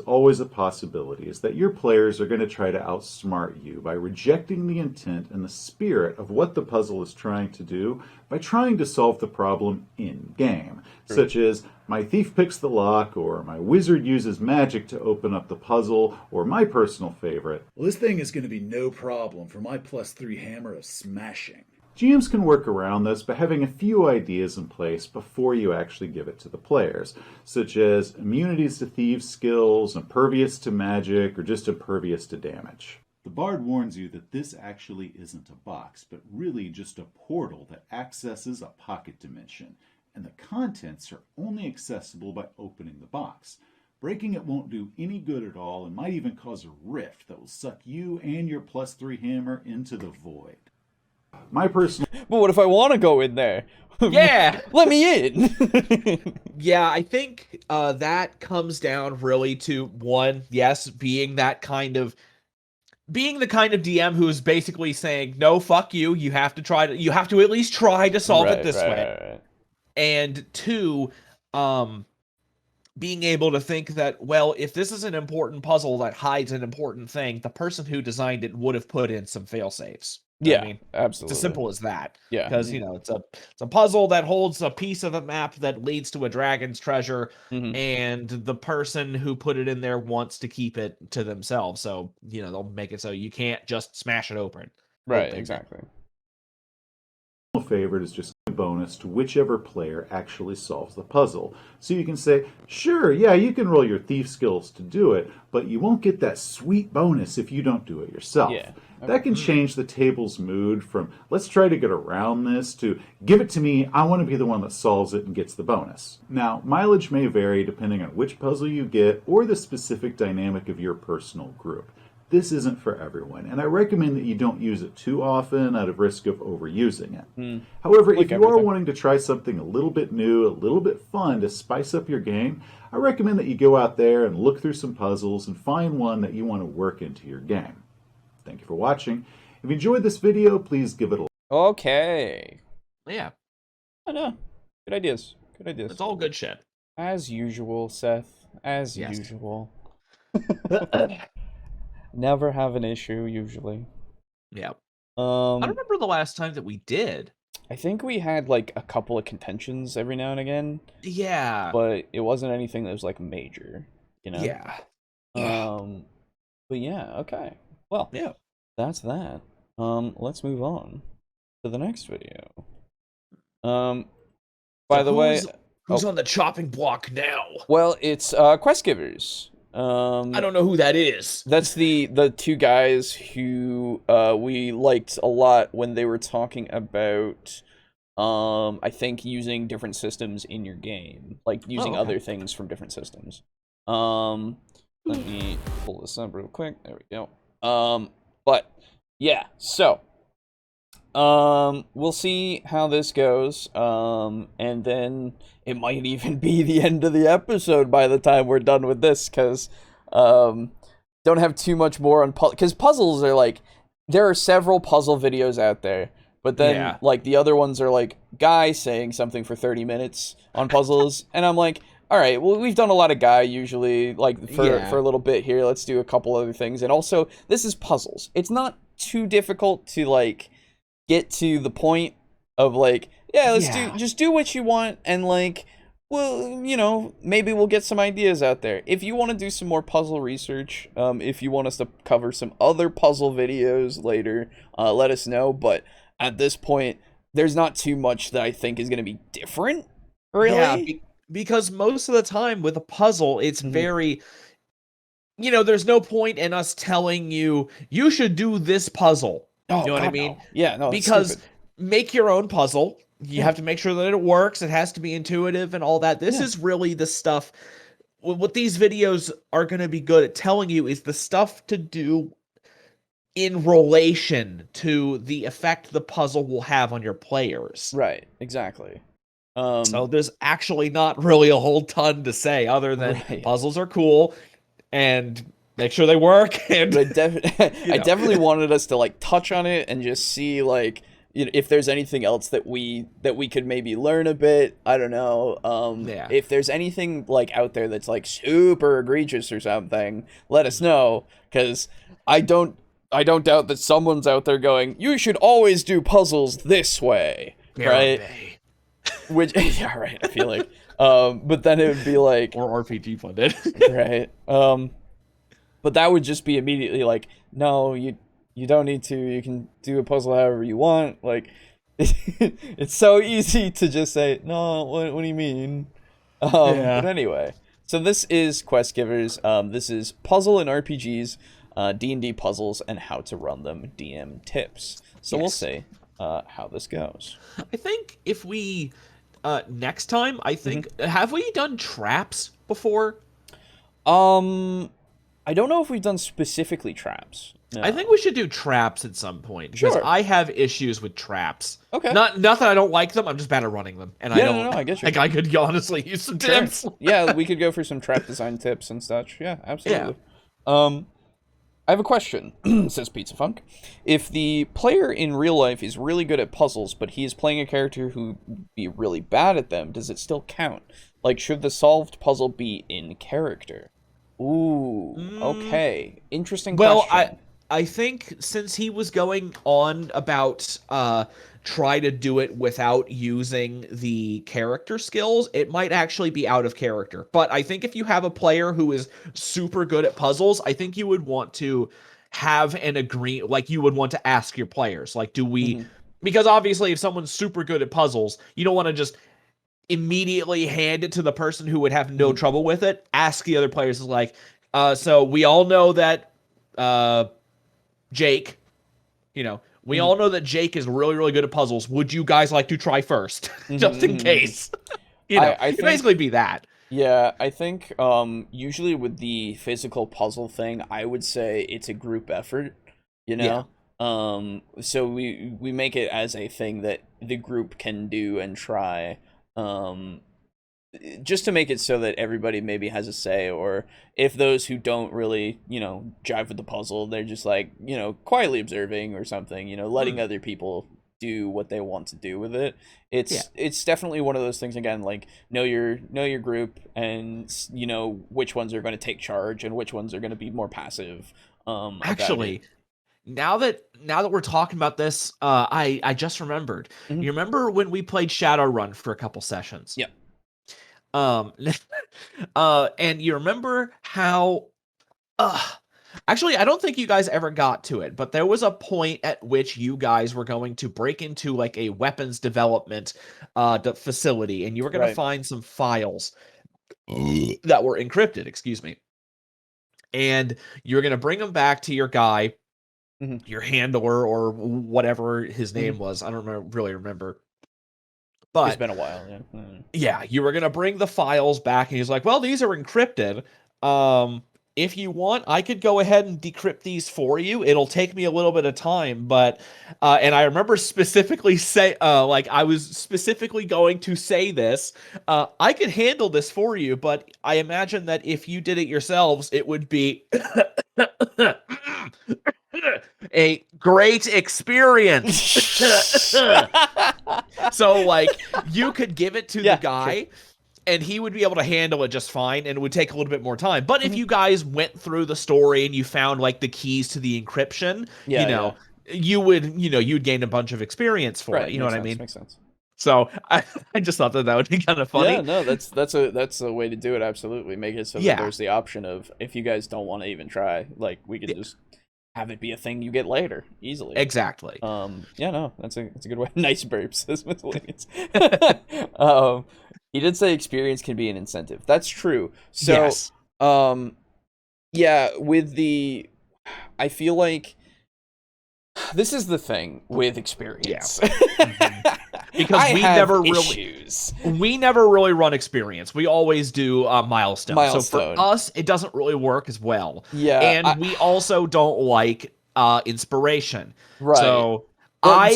Always a possibility is that your players are going to try to outsmart you by rejecting the intent and the spirit of what the puzzle is trying to do by trying to solve the problem in game, True. such as my thief picks the lock, or my wizard uses magic to open up the puzzle, or my personal favorite, Well, this thing is going to be no problem for my +3 hammer of smashing. GMs can work around this by having a few ideas in place before you actually give it to the players, such as immunities to thieves' skills, impervious to magic, or just impervious to damage. The bard warns you that this actually isn't a box, but really just a portal that accesses a pocket dimension, and the contents are only accessible by opening the box. Breaking it won't do any good at all and might even cause a rift that will suck you and your +3 hammer into the void. my personal But what if I want to go in there? Yeah. Let me in. Yeah, I think that comes down really to one, yes, being the kind of DM who's basically saying, no, fuck you. You have to at least try to solve it this way. Right. And two, being able to think that, well, if this is an important puzzle that hides an important thing, the person who designed it would have put in some fail safes. Yeah, I mean, absolutely. it's as simple as that. Yeah. Because, it's a puzzle that holds a piece of a map that leads to a dragon's treasure, and the person who put it in there wants to keep it to themselves. So, they'll make it so you can't just smash it open. Right, exactly. favorite is just a bonus to whichever player actually solves the puzzle. So you can say, sure, yeah, you can roll your thief skills to do it, but you won't get that sweet bonus if you don't do it yourself. Yeah. That can change the table's mood from, let's try to get around this, to, give it to me, I want to be the one that solves it and gets the bonus. Now, mileage may vary depending on which puzzle you get or the specific dynamic of your personal group. This isn't for everyone, and I recommend that you don't use it too often out of risk of overusing it. However, if you are wanting to try something a little bit new, a little bit fun to spice up your game, I recommend that you go out there and look through some puzzles and find one that you want to work into your game. Thank you for watching. If you enjoyed this video, please give it a like. Okay. Yeah. I know. Good ideas. Good ideas. It's all good shit. As usual, Seth. As usual. Never have an issue, usually. Yeah. I don't remember the last time that we did. I think we had, like, a couple of contentions every now and again. Yeah. But it wasn't anything that was, like, major, Yeah. But yeah, okay. Well, yeah. That's that. Let's move on to the next video. By the way... Who's on the chopping block now? Well, it's Quest Givers. I don't know who that is. That's the two guys who we liked a lot when they were talking about I think using different systems in your game, like using other things from different systems. Let me pull this up real quick. There we go. But yeah, so we'll see how this goes, and then it might even be the end of the episode by the time we're done with this, because don't have too much more on because puzzles are like, there are several puzzle videos out there, but then like the other ones are like Guy saying something for 30 minutes on puzzles, and I'm like, all right, well, we've done a lot of Guy usually, like for a little bit here, let's do a couple other things. And also, this is puzzles. It's not too difficult to like get to the point of like, just do what you want, and like, well, maybe we'll get some ideas out there. If you want to do some more puzzle research, if you want us to cover some other puzzle videos later, let us know. But at this point, there's not too much that I think is going to be different, really. Yeah, because most of the time with a puzzle, it's very... there's no point in us telling you should do this puzzle. You know what I mean? No. Yeah, no, because stupid. Make your own puzzle. You have to make sure that it works. It has to be intuitive and all that. This is really the stuff. What these videos are going to be good at telling you is the stuff to do in relation to the effect the puzzle will have on your players. Right, exactly. So there's actually not really a whole ton to say other than puzzles are cool and make sure they work. And I definitely wanted us to like touch on it and just see like, if there's anything else that we could maybe learn a bit. I don't know. If there's anything like out there that's like super egregious or something, let us know, because I don't doubt that someone's out there going, you should always do puzzles this way, right? Which right, I feel like but then it would be like, or RPG funded. Right. But that would just be immediately like, no, you don't need to. You can do a puzzle however you want. Like, it's so easy to just say, no, what do you mean? But anyway, so this is Quest Givers. This is puzzle and RPGs, D&D puzzles, and how to run them, DM tips. So we'll see how this goes. I think if we, next time, have we done traps before? I don't know if we've done specifically traps. No. I think we should do traps at some point because Sure. I have issues with traps. Okay. Not that I don't like them. I'm just bad at running them, and I don't. No, I get you. Like I could honestly use some Sure. tips. Yeah, we could go for some trap design tips and such. Yeah, absolutely. I have a question, says Pizza Funk. If the player in real life is really good at puzzles, but he is playing a character who would be really bad at them, does it still count? Like, should the solved puzzle be in character? Ooh, okay. Interesting question. I think since he was going on about try to do it without using the character skills, it might actually be out of character. But I think if you have a player who is super good at puzzles, I think you would want to have an like you would want to ask your players, like, do we, because obviously if someone's super good at puzzles, you don't want to just immediately hand it to the person who would have no trouble with it. Ask the other players, like, so we all know that Jake, we all know that Jake is really, really good at puzzles. Would you guys like to try first? Just in case. I think, basically be that. Yeah, I think usually with the physical puzzle thing, I would say it's a group effort, Yeah. So we make it as a thing that the group can do and try. Just to make it so that everybody maybe has a say, or if those who don't really, jive with the puzzle, they're just like, quietly observing or something, letting other people do what they want to do with it. It's definitely one of those things, again, like know your group and which ones are going to take charge and which ones are going to be more passive. Actually, now that we're talking about this, I just remembered. You remember when we played Shadowrun for a couple sessions? Yep. And you remember how actually I don't think you guys ever got to it, but there was a point at which you guys were going to break into like a weapons development facility, and you were going to find some files that were encrypted, excuse me. And you're going to bring them back to your guy, your handler, or whatever his name was. I don't really remember. But it's been a while, yeah. Yeah, you were going to bring the files back, and he's like, well, these are encrypted. If you want, I could go ahead and decrypt these for you. It'll take me a little bit of time, but and I remember specifically I was specifically going to say this. I could handle this for you, but I imagine that if you did it yourselves, it would be a great experience. So, like, you could give it to the guy, and he would be able to handle it just fine, and it would take a little bit more time. But if you guys went through the story and you found, like, the keys to the encryption, you'd gain a bunch of experience for it. You know what I mean? Makes sense. So I just thought that would be kind of funny. Yeah, no, that's a way to do it. Absolutely, make it so that there's the option of, if you guys don't want to even try, like, we could just have it be a thing you get later easily. Exactly. That's a good way. Nice burps, says Miscellaneous. He did say experience can be an incentive. That's true. So, yes. with the, I feel like this is the thing with experience. Because we never really run experience. We always do milestone. So for us, it doesn't really work as well. Yeah, and we also don't like inspiration. Right. So I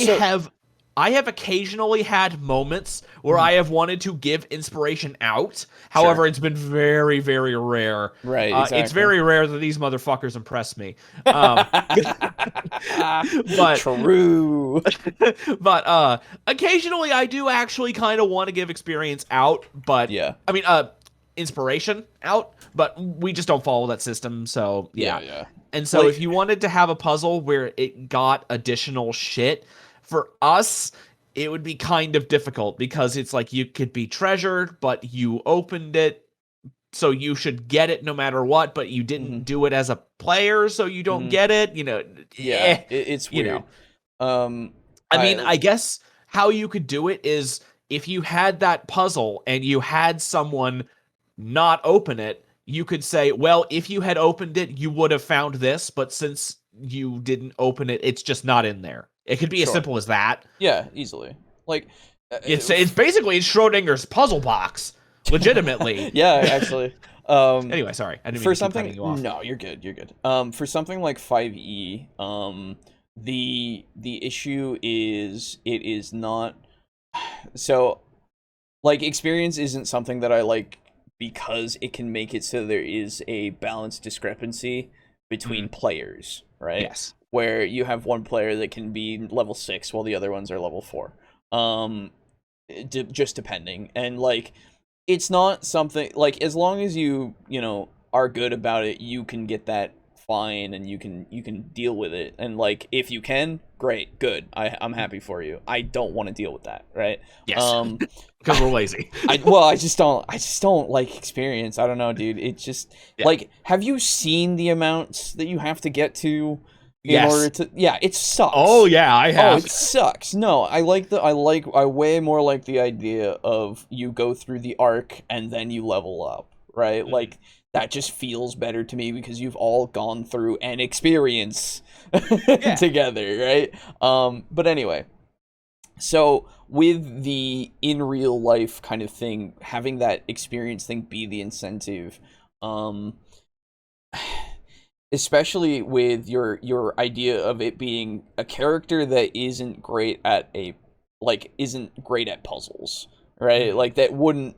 have occasionally had moments where I have wanted to give inspiration out. However, it's been very, very rare. Right, exactly. It's very rare that these motherfuckers impress me. But true. But occasionally I do actually kind of want to give experience out. But I mean, inspiration out. But we just don't follow that system. So yeah. And so if you wanted to have a puzzle where it got additional shit, for us, it would be kind of difficult because it's like you could be treasured, but you opened it, so you should get it no matter what, but you didn't do it as a player, so you don't get it, it's weird. I mean, I guess how you could do it is if you had that puzzle and you had someone not open it, you could say, well, if you had opened it, you would have found this, but since you didn't open it, it's just not in there. It could be as simple as that. Yeah, easily. Like it's basically Schrodinger's puzzle box, legitimately. Yeah, actually. Anyway, sorry, I didn't For mean to keep cutting something, you off. no, you're good. You're good. For something like 5e, the issue is it is not so like experience isn't something that I like because it can make it so there is a balanced discrepancy between players, right? Yes. Where you have one player that can be level 6 while the other ones are level 4. Just depending. And like it's not something like as long as you know are good about it, you can get that fine and you can deal with it. And like if you can, great, good. I'm happy for you. I don't want to deal with that, right? Yes. Because we're lazy. I just don't like experience. I don't know, dude. It's just like, have you seen the amounts that you have to get to in order to? Yeah, it sucks. Oh yeah, I have. Oh, it sucks. No, I way more like the idea of you go through the arc and then you level up, right? Like that just feels better to me because you've all gone through an experience together, right? But anyway, so with the in real life kind of thing, having that experience thing be the incentive, especially with your idea of it being a character that isn't great at puzzles, right? Like it wouldn't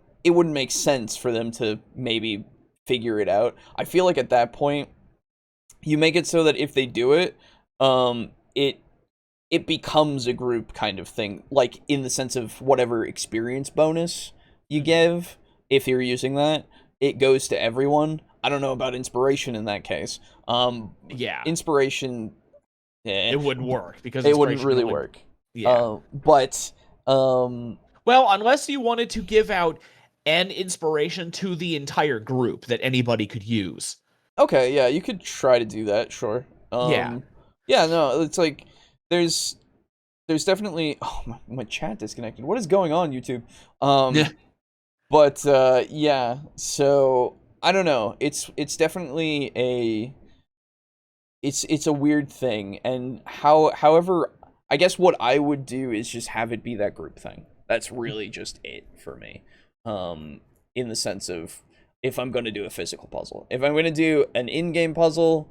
make sense for them to maybe figure it out. I feel like at that point you make it so that if they do it, it becomes a group kind of thing, like in the sense of whatever experience bonus you give, if you're using that, it goes to everyone. I don't know about inspiration in that case. Yeah. Inspiration, it wouldn't work because it wouldn't really work. Yeah. Well, unless you wanted to give out an inspiration to the entire group that anybody could use. Okay, yeah, you could try to do that, sure. Yeah, no, it's like there's definitely my chat disconnected. What is going on, YouTube? But yeah, so I don't know. It's definitely it's a weird thing, and however, I guess what I would do is just have it be that group thing. That's really just it for me. In the sense of if I'm going to do a physical puzzle. If I'm going to do an in-game puzzle,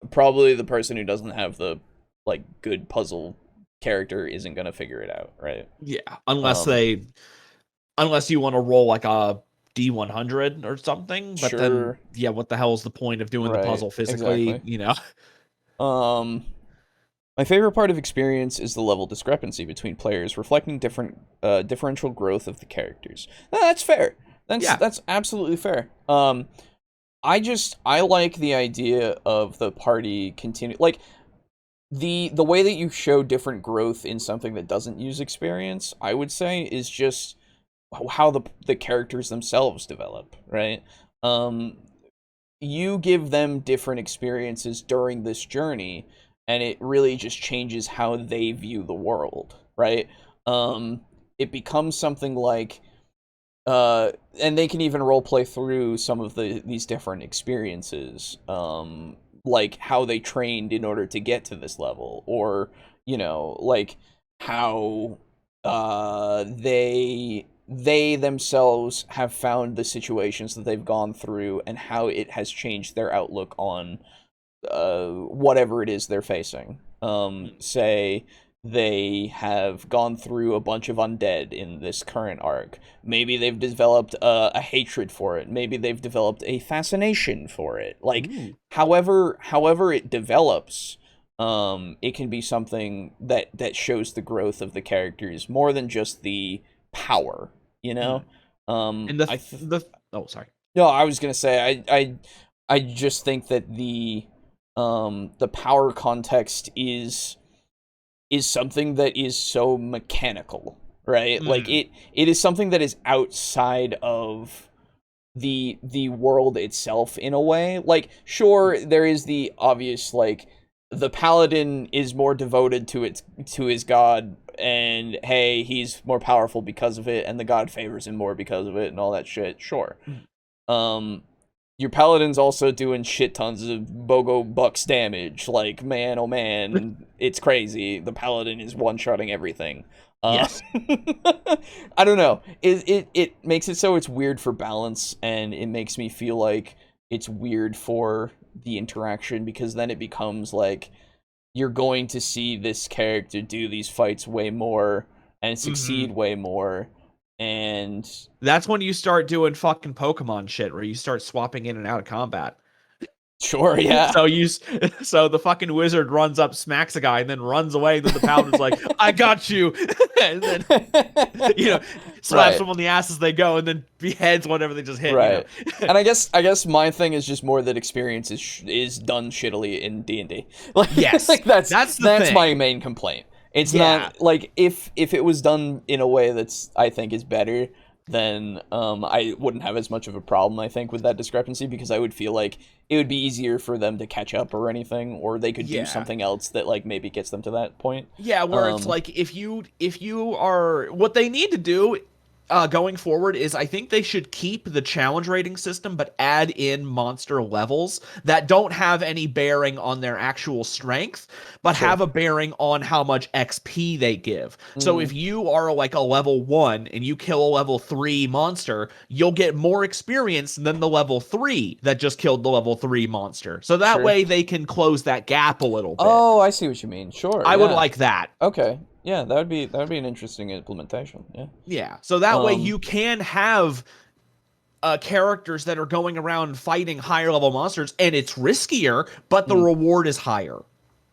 probably the person who doesn't have the like good puzzle character isn't going to figure it out, right? Yeah, unless you want to roll like a D100 or something, but then what the hell is the point of doing the puzzle physically, exactly. you know? My favorite part of experience is the level discrepancy between players, reflecting differential growth of the characters. No, that's fair. That's absolutely fair. I like the idea of the party continue, like the way that you show different growth in something that doesn't use experience, I would say, is just how the characters themselves develop, right? You give them different experiences during this journey, and it really just changes how they view the world, right? It becomes something like, and they can even roleplay through some of these different experiences, like how they trained in order to get to this level, or you know, like how they themselves have found the situations that they've gone through and how it has changed their outlook on whatever it is they're facing. Say they have gone through a bunch of undead in this current arc. Maybe they've developed a hatred for it. Maybe they've developed a fascination for it. Like, however it develops, it can be something that shows the growth of the characters more than just the power, you know? And oh, sorry. No, I was gonna say I just think that the power context is something that is so mechanical, right? Like it is something that is outside of the world itself in a way. Like, sure, there is the obvious, like, the paladin is more devoted to his god, and hey, he's more powerful because of it, and the god favors him more because of it, and all that shit. Sure. Your paladin's also doing shit tons of BOGO bucks damage. Like, man, oh man, it's crazy. The paladin is one-shotting everything. Yes. I don't know. It makes it so it's weird for balance, and it makes me feel like it's weird for the interaction, because then it becomes like you're going to see this character do these fights way more and succeed way more, and that's when you start doing fucking Pokemon shit, where you start swapping in and out of combat. sure, yeah. So the fucking wizard runs up, smacks a guy, and then runs away. Then the paladin's like, "I got you," and then slaps them on the ass as they go, and then beheads whatever they just hit. Right. And I guess my thing is just more that experience is done shittily in D&D. Like, yes, like that's thing. my main complaint. It's not like if it was done in a way that's I think is better, then I wouldn't have as much of a problem, I think, with that discrepancy, because I would feel like it would be easier for them to catch up or anything, or they could do something else that like maybe gets them to that point. Yeah, where it's like if you are, what they need to do going forward is, I think they should keep the challenge rating system, but add in monster levels that don't have any bearing on their actual strength, but have a bearing on how much XP they give. So if you are like a level 1 and you kill a level 3 monster, you'll get more experience than the level 3 that just killed the level 3 monster. So that way they can close that gap a little bit. Oh, I see what you mean. Sure. I would like that. Okay. Yeah, that would be an interesting implementation. Yeah. Yeah. So that way you can have characters that are going around fighting higher level monsters, and it's riskier, but the reward is higher.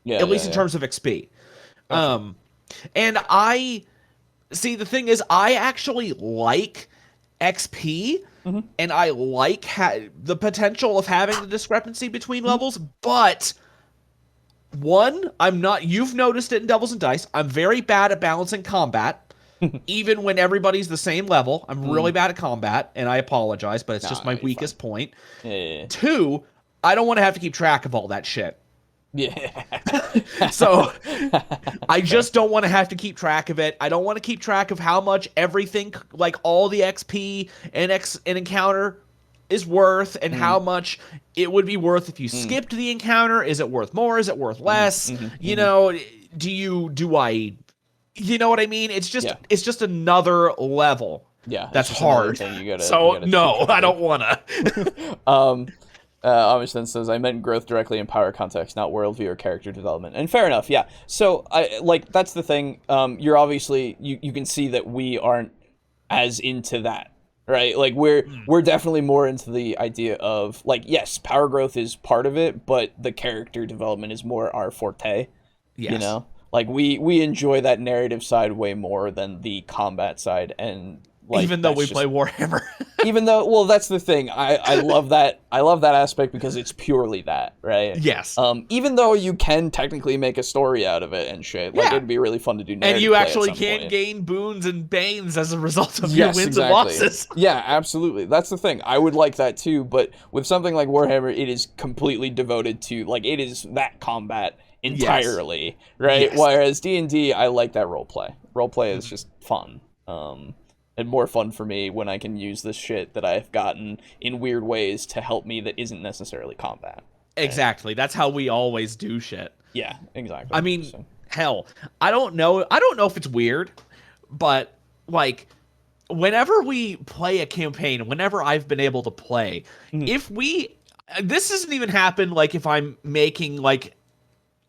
Yeah. At least in terms of XP. Gotcha. And I see, the thing is, I actually like XP, and I like the potential of having the discrepancy between levels, but one, you've noticed it in Devils and Dice, I'm very bad at balancing combat. Even when everybody's the same level, I'm really bad at combat, and I apologize, but it's just my weakest point. Yeah. Two, I don't want to have to keep track of all that shit. Yeah. So I just don't want to have to keep track of it. I don't want to keep track of how much everything, like all the XP and an encounter is worth, and how much it would be worth if you skipped the encounter. Is it worth more? Is it worth less? You know, do I, you know what I mean? It's just another level. Yeah. That's hard. You gotta no, I don't wanna. Amish says, I meant growth directly in power context, not worldview or character development. And fair enough, yeah. So, that's the thing. You're obviously, you can see that we aren't as into that, right? Like, we're definitely more into the idea of, like, yes, power growth is part of it, but the character development is more our forte, you know? Like, we enjoy that narrative side way more than the combat side, and like, even though we play Warhammer. Even though, well, that's the thing. I love that. I love that aspect because it's purely that, right? Yes. Even though you can technically make a story out of it and shit, like it'd be really fun to do. And you actually can gain boons and banes as a result of your wins and losses. Yeah, absolutely. That's the thing. I would like that too, but with something like Warhammer, it is completely devoted to, like, it is that combat entirely, right? Yes. Whereas D&D, I like that roleplay. Roleplay is just fun. And more fun for me when I can use this shit that I've gotten in weird ways to help me that isn't necessarily combat. Exactly. That's how we always do shit. Yeah, exactly. I mean, hell, I don't know if it's weird, but, like, whenever we play a campaign, whenever I've been able to play, this doesn't even happen, like, if I'm making, like,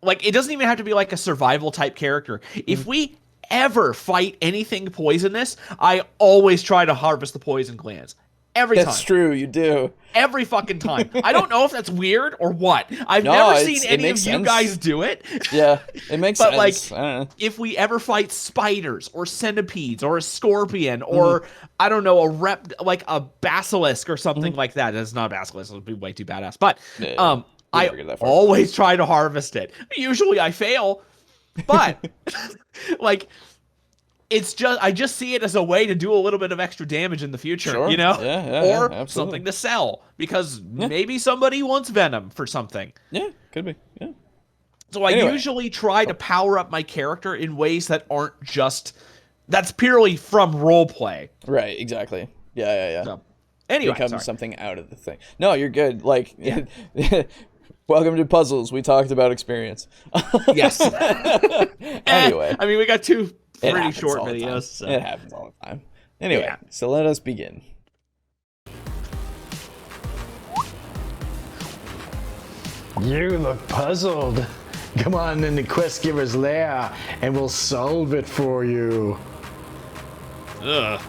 it doesn't even have to be, like, a survival type character. If we ever fight anything poisonous, I always try to harvest the poison glands. Every time. That's true, you do. Every fucking time. I don't know if that's weird or what. I've never seen any of you guys do it. Yeah, it makes sense. But, like, if we ever fight spiders or centipedes or a scorpion or, I don't know, like a basilisk or something like that. It's not a basilisk. It would be way too badass. But I always try to harvest it. Usually I fail. But, like, it's just, I just see it as a way to do a little bit of extra damage in the future, you know? Or something to sell, because maybe somebody wants venom for something. Yeah, could be, yeah. So I usually try to power up my character in ways that aren't just, that's purely from roleplay. Right, exactly. Yeah. So, anyway, becomes something out of the thing. No, you're good. Like, welcome to puzzles. We talked about experience. Yes. Anyway. I mean, we got two It pretty happens short all the time. videos. So. It happens all the time. Anyway, Yeah. so let us begin. You look puzzled. Come on in the quest giver's lair and we'll solve it for you. Ugh.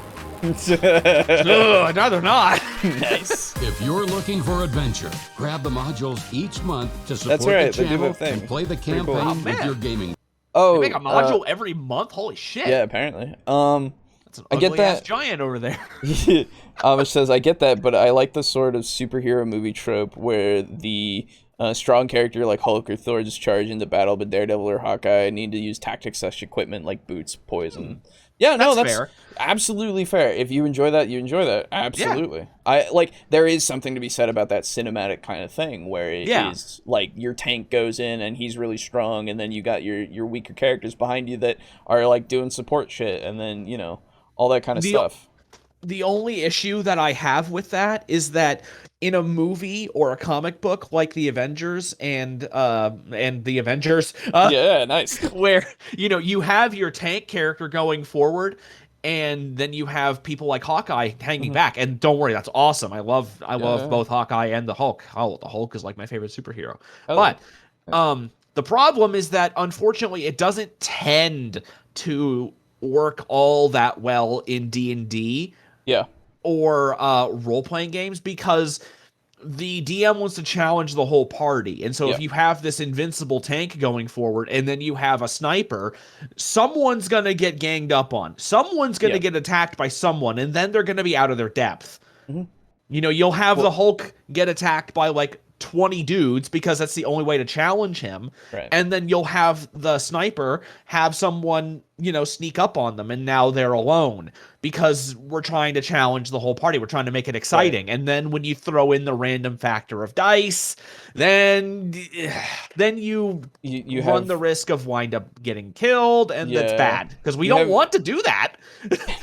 I'd rather not. Nice. If you're looking for adventure, grab the modules each month to support That's right, the they do channel that thing. and play the Pretty cool. campaign Oh, with man. your gaming. Oh, They make a module every month. Holy shit! yeah, apparently. That's an I get ugly-ass that. giant over there. Amish says, I get that, but I like the sort of superhero movie trope where the strong character like Hulk or Thor just charge into battle, but Daredevil or Hawkeye need to use tactics/equipment like boots, poison. Yeah, no, that's fair. absolutely fair. If you enjoy that, you enjoy that. Absolutely. I like there is something to be said about that cinematic kind of thing where it is like your tank goes in and he's really strong, and then you got your weaker characters behind you that are like doing support shit, and then, you know, all that kind of stuff. The only issue that I have with that is that in a movie or a comic book like the Avengers and the Avengers, Yeah, nice. where you have your tank character going forward, and then you have people like Hawkeye hanging back. And don't worry, that's awesome. I love both Hawkeye and the Hulk. Oh, the Hulk is like my favorite superhero. But the problem is that unfortunately it doesn't tend to work all that well in D&D. Yeah. Or role-playing games, because the DM wants to challenge the whole party. And so if you have this invincible tank going forward and then you have a sniper, someone's going to get ganged up on. Someone's going to get attacked by someone, and then they're going to be out of their depth. You'll have the Hulk get attacked by like 20 dudes because that's the only way to challenge him. Right. And then you'll have the sniper have someone, sneak up on them, and now they're alone because we're trying to challenge the whole party. We're trying to make it exciting. Right. And then when you throw in the random factor of dice, then you run the risk of wind up getting killed, and that's bad because we don't want to do that.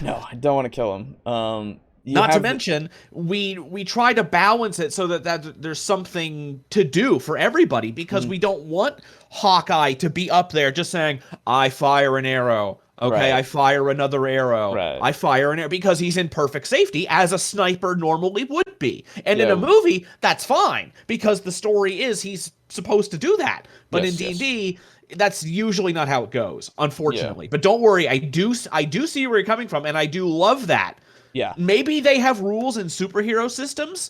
No, I don't want to kill him. Not to mention, we try to balance it so that there's something to do for everybody, because we don't want Hawkeye to be up there just saying, I fire an arrow. Okay, I fire another arrow. I fire an arrow, because he's in perfect safety, as a sniper normally would be. And in a movie, that's fine, because the story is he's supposed to do that. But in D&D, that's usually not how it goes, unfortunately. But don't worry, I do see where you're coming from, and I do love that. Yeah. Maybe they have rules in superhero systems,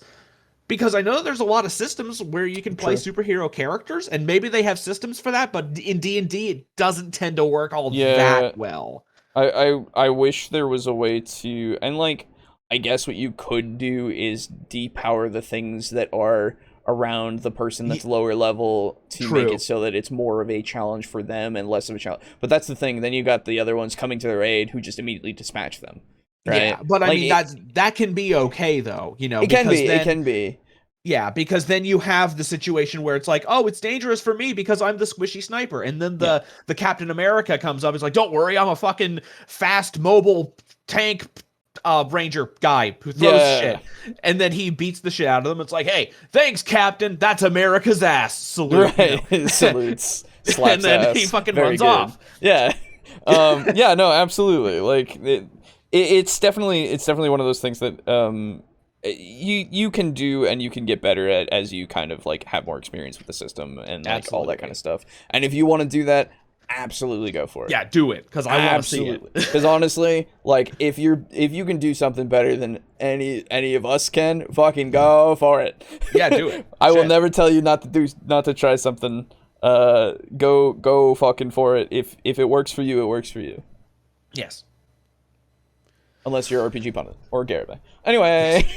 because I know there's a lot of systems where you can play superhero characters, and maybe they have systems for that, but in D&D it doesn't tend to work all that well. I wish there was a way to, and like, I guess what you could do is depower the things that are around the person that's lower level to make it so that it's more of a challenge for them and less of a challenge. But that's the thing, then you got the other ones coming to their aid who just immediately dispatch them. Right? Yeah, but I mean, that can be okay, though, It can be. Yeah, because then you have the situation where it's like, oh, it's dangerous for me because I'm the squishy sniper. And then the Captain America comes up, it's like, don't worry, I'm a fucking fast, mobile tank ranger guy who throws shit. And then he beats the shit out of them. It's like, hey, thanks, Captain. That's America's ass. Salute. Right. Salutes. Slaps and then ass. he fucking Very runs good. off. Yeah. Yeah, no, absolutely. Like, it's definitely one of those things that you can do and you can get better at as you kind of like have more experience with the system and like all that kind of stuff. And if you want to do that, absolutely go for it. Yeah, do it, because I want to see it. Because honestly, like if you can do something better than any of us can, fucking go for it. Yeah, do it. I will never tell you not to try something. Go fucking for it. If it works for you, it works for you. Yes. Unless you're RPG Pundit or Garibay. Anyway.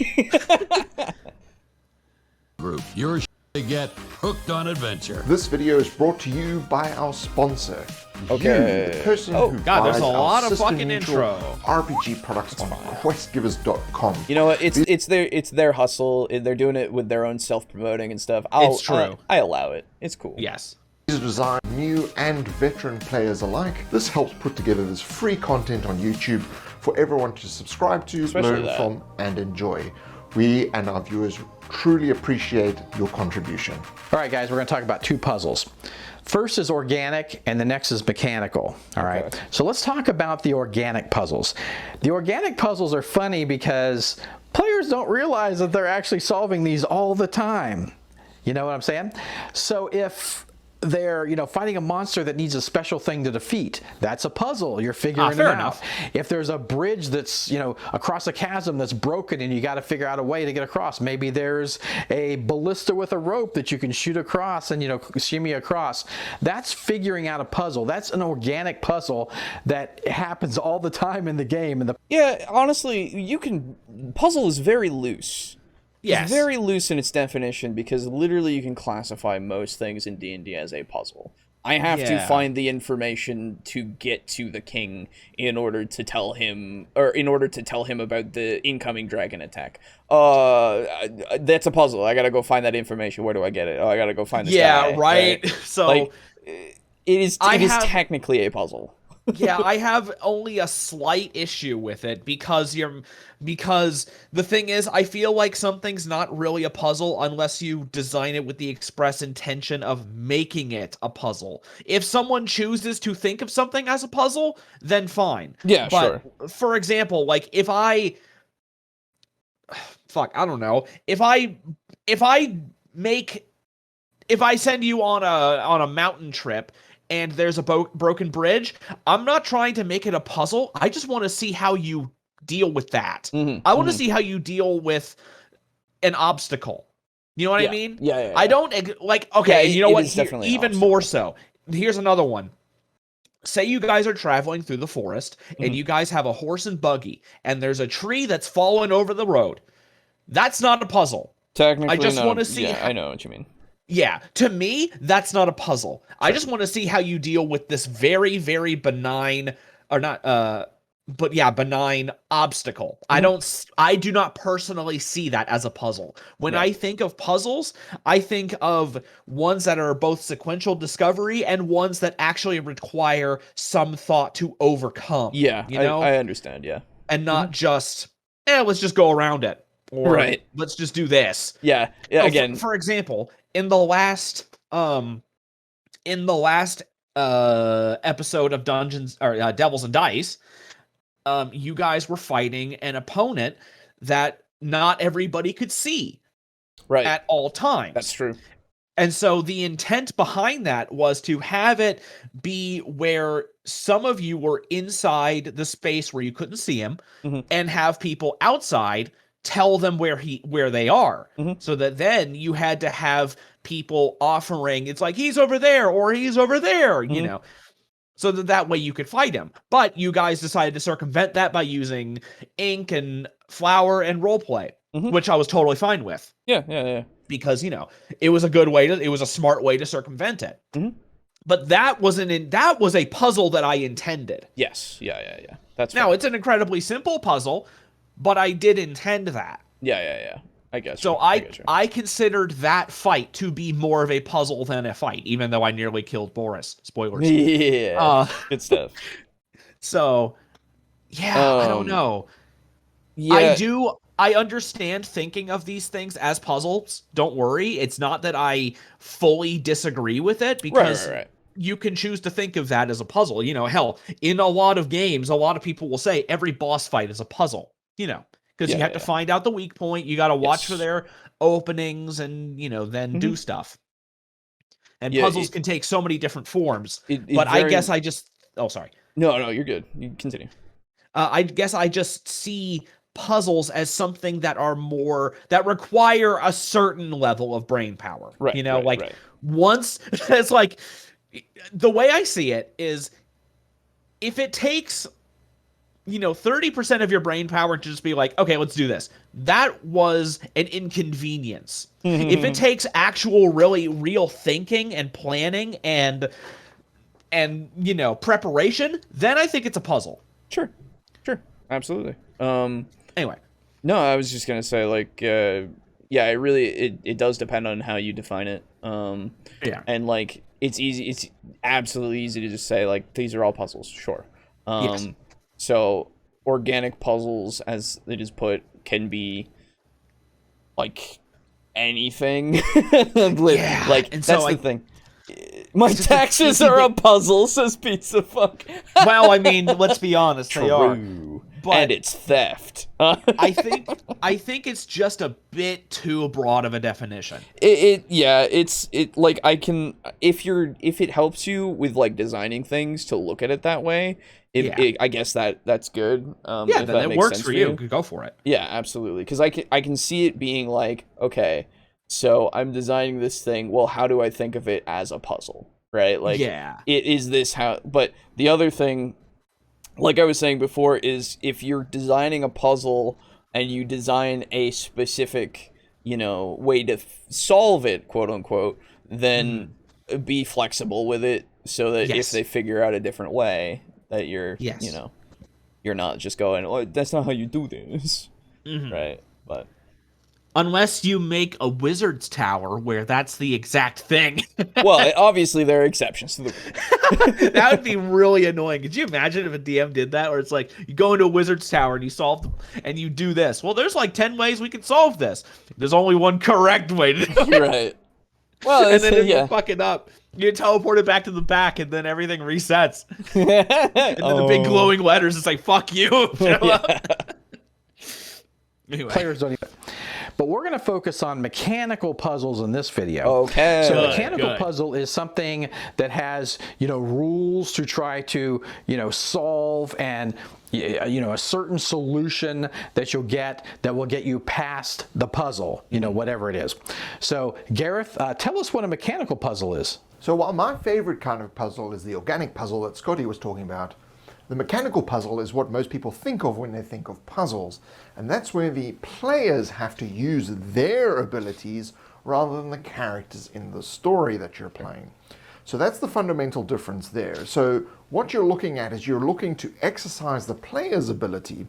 Group, you're to get hooked on adventure. This video is brought to you by our sponsor. Okay. You, the person Oh, who God, there's buys a our lot of system fucking neutral intro. RPG products on questgivers.com. You know what? It's their hustle. They're doing it with their own self-promoting and stuff. It's true. I allow it. It's cool. Yes. These are designed for new and veteran players alike. This helps put together this free content on YouTube for everyone to subscribe to, Especially learn from, and enjoy. We and our viewers truly appreciate your contribution. All right, guys, we're going to talk about two puzzles. First is organic, and the next is mechanical. All right. Okay. So let's talk about the organic puzzles. The organic puzzles are funny because players don't realize that they're actually solving these all the time. You know what I'm saying? So if they're, fighting a monster that needs a special thing to defeat, that's a puzzle. You're figuring it out. Enough. If there's a bridge that's, across a chasm that's broken and you got to figure out a way to get across, maybe there's a ballista with a rope that you can shoot across and, shimmy across. That's figuring out a puzzle. That's an organic puzzle that happens all the time in the game. Yeah, honestly, puzzle is very loose. Yes. It's very loose in its definition because literally you can classify most things in D&D as a puzzle. I have to find the information to get to the king in order to tell him about the incoming dragon attack. That's a puzzle. I gotta go find that information. Where do I get it? Oh, I gotta go find this guy. Yeah, right. So it is technically a puzzle. Yeah, I have only a slight issue with it because the thing is, I feel like something's not really a puzzle unless you design it with the express intention of making it a puzzle. If someone chooses to think of something as a puzzle, then fine. Yeah, but, sure. For example, like if I don't know. If I send you on a mountain trip and there's a broken bridge, I'm not trying to make it a puzzle. I just want to see how you deal with that. I want to see how you deal with an obstacle. You know what I mean? Yeah. I don't okay, you know what? Even more so. Here's another one. Say you guys are traveling through the forest and you guys have a horse and buggy and there's a tree that's fallen over the road. That's not a puzzle. Technically, I just want to see. Yeah, I know what you mean. Yeah, to me, that's not a puzzle. Sure. I just want to see how you deal with this very, very benign, benign obstacle. I do not personally see that as a puzzle. When I think of puzzles, I think of ones that are both sequential discovery and ones that actually require some thought to overcome. Yeah, I understand, And not just, let's just go around it. Or let's just do this. Yeah, again. For example, in the last episode of Dungeons or Devils and Dice, you guys were fighting an opponent that not everybody could see at all times. That's true. And so the intent behind that was to have it be where some of you were inside the space where you couldn't see him and have people outside tell them where they are, so that then you had to have people offering, it's like, he's over there or he's over there, so that way you could fight him. But you guys decided to circumvent that by using ink and flour and roleplay, which I was totally fine with. Yeah. Because, it was a smart way to circumvent it. But that was a puzzle that I intended. Yes. Yeah. That's now, it's an incredibly simple puzzle, but I did intend that. Yeah. I guess. So I considered that fight to be more of a puzzle than a fight, even though I nearly killed Boris. Spoilers. Yeah. Good stuff. So, I don't know. Yeah. I understand thinking of these things as puzzles. Don't worry. It's not that I fully disagree with it, because you can choose to think of that as a puzzle. Hell, in a lot of games, a lot of people will say every boss fight is a puzzle. Because you have to find out the weak point. You got to watch for their openings and, then do stuff. And puzzles can take so many different forms. I guess I just... Oh, sorry. No, you're good. You continue. I guess I just see puzzles as something that that require a certain level of brain power. Right. Once... It's like... The way I see it is, if it takes... 30% of your brain power to just be like, okay, let's do this. That was an inconvenience. If it takes actual, really real thinking and planning and preparation, then I think it's a puzzle. Sure. Absolutely. Anyway. No, I was just gonna say, it does depend on how you define it. And it's absolutely easy to just say, these are all puzzles. Sure. Yes. So, organic puzzles, as it is put, can be, anything. Yeah, Like, and that's so the thing. My taxes are a puzzle, says Pizza Fuck. Well, I mean, let's be honest, they are. True. But And it's theft. I think it's just a bit too broad of a definition. It's like, I can, if it helps you with like designing things to look at it that way, I guess that's good. Yeah, if then that it makes works sense for you. Go for it. Yeah, absolutely. Because I can see it being like, okay, so I'm designing this thing. Well, how do I think of it as a puzzle, right? Like, Yeah. is this how? But the other thing, like I was saying before, is if you're designing a puzzle and you design a specific, way to solve it, quote unquote, then be flexible with it so that if they figure out a different way, that you're, you're not just going, oh, that's not how you do this, right? But unless you make a wizard's tower where that's the exact thing. well, obviously there are exceptions to the rule. That would be really annoying. Could you imagine if a DM did that, where it's like you go into a wizard's tower and you solve and you do this? Well, there's like 10 ways we can solve this. There's only one correct way to do it. Right. Well, and then if you fuck it up, you teleport it back to the back, and then everything resets. And then the big glowing letters is like, "Fuck you." Show up. Anyway. Players don't even. But we're going to focus on mechanical puzzles in this video. Okay. So a mechanical puzzle is something that has, rules to try to, solve, and, a certain solution that you'll get that will get you past the puzzle, whatever it is. So Gareth, tell us what a mechanical puzzle is. So while my favorite kind of puzzle is the organic puzzle that Scotty was talking about, the mechanical puzzle is what most people think of when they think of puzzles, and that's where the players have to use their abilities rather than the characters in the story that you're playing. So that's the fundamental difference there. So what you're looking at is you're looking to exercise the player's ability,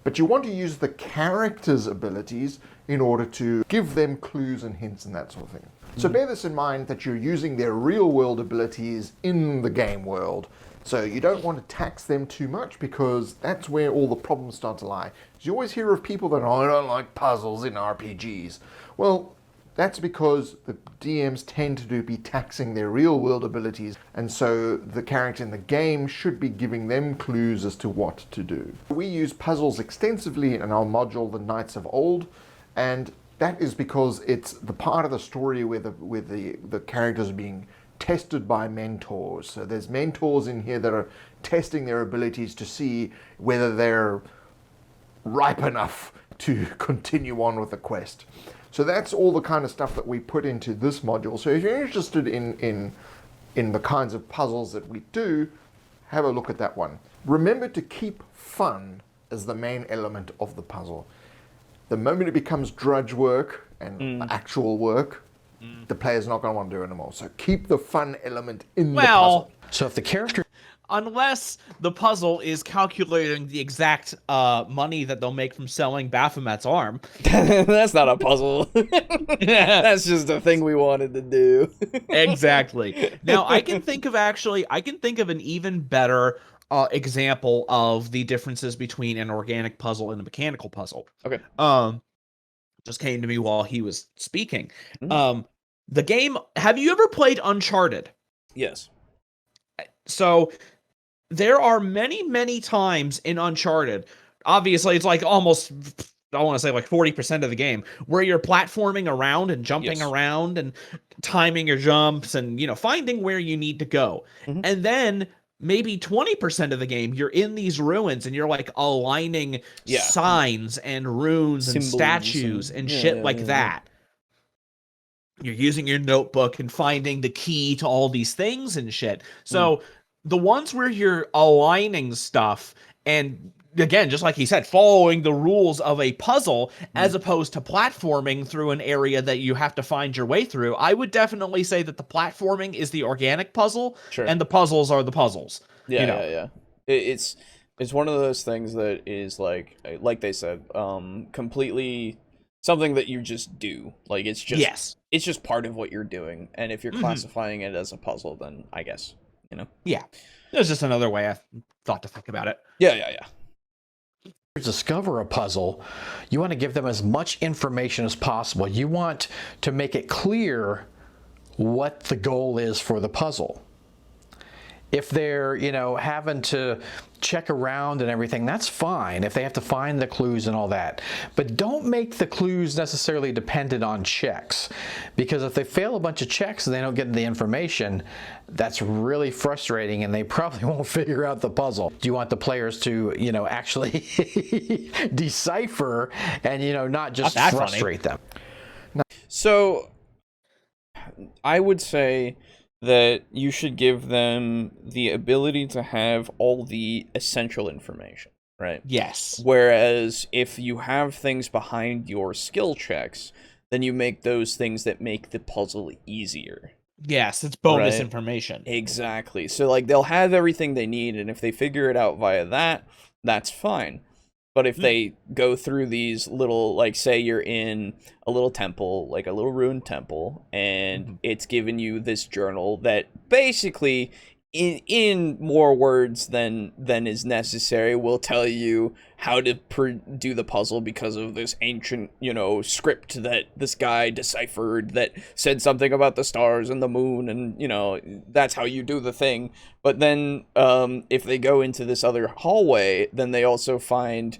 but you want to use the character's abilities in order to give them clues and hints and that sort of thing. So bear this in mind, that you're using their real-world abilities in the game world. So you don't want to tax them too much, because that's where all the problems start to lie. You always hear of people that, I don't like puzzles in RPGs. Well, that's because the DMs tend to be taxing their real-world abilities, and so the character in the game should be giving them clues as to what to do. We use puzzles extensively in our module, The Knights of Old, and that is because it's the part of the story where the characters are being tested by mentors. So there's mentors in here that are testing their abilities to see whether they're ripe enough to continue on with the quest. So that's all the kind of stuff that we put into this module. So if you're interested in the kinds of puzzles that we do, have a look at that one. Remember to keep fun as the main element of the puzzle. The moment it becomes drudge work and actual work, the player's not going to want to do it anymore. So keep the fun element in the puzzle. So if the character... Unless the puzzle is calculating the exact money that they'll make from selling Baphomet's arm. That's not a puzzle. That's just a thing we wanted to do. Exactly. Now, I can think of an even better example of the differences between an organic puzzle and a mechanical puzzle. Okay. Just came to me while he was speaking. The game, have you ever played Uncharted? Yes. So there are many, many times in Uncharted, obviously it's like almost, I want to say like 40% of the game, where you're platforming around and jumping around and timing your jumps and, finding where you need to go. And then maybe 20% of the game, you're in these ruins and you're like aligning signs and runes and statues and shit like that. You're using your notebook and finding the key to all these things and shit. So the ones where you're aligning stuff and, again, just like he said, following the rules of a puzzle as opposed to platforming through an area that you have to find your way through, I would definitely say that the platforming is the organic puzzle and the puzzles are the puzzles. Yeah. It's one of those things that is like they said, completely something that you just do. Like, it's just it's just part of what you're doing. And if you're classifying it as a puzzle, then I guess, Yeah. There's just another way I thought to think about it. Yeah. discover a puzzle, you want to give them as much information as possible. You want to make it clear what the goal is for the puzzle. If they're, having to check around and everything, that's fine if they have to find the clues and all that. But don't make the clues necessarily dependent on checks, because if they fail a bunch of checks and they don't get the information, that's really frustrating and they probably won't figure out the puzzle. You want the players to, actually decipher and, not just frustrate them. So I would say that you should give them the ability to have all the essential information, right? Yes. Whereas if you have things behind your skill checks, then you make those things that make the puzzle easier. Yes, it's bonus Right? information. Exactly. So, like, they'll have everything they need, and if they figure it out via that, that's fine. But if they go through these little, like, say you're in a little temple, like a little ruined temple, and it's giving you this journal that basically, in more words than is necessary, will tell you how to do the puzzle because of this ancient, script that this guy deciphered that said something about the stars and the moon, and, that's how you do the thing. But then, if they go into this other hallway, then they also find,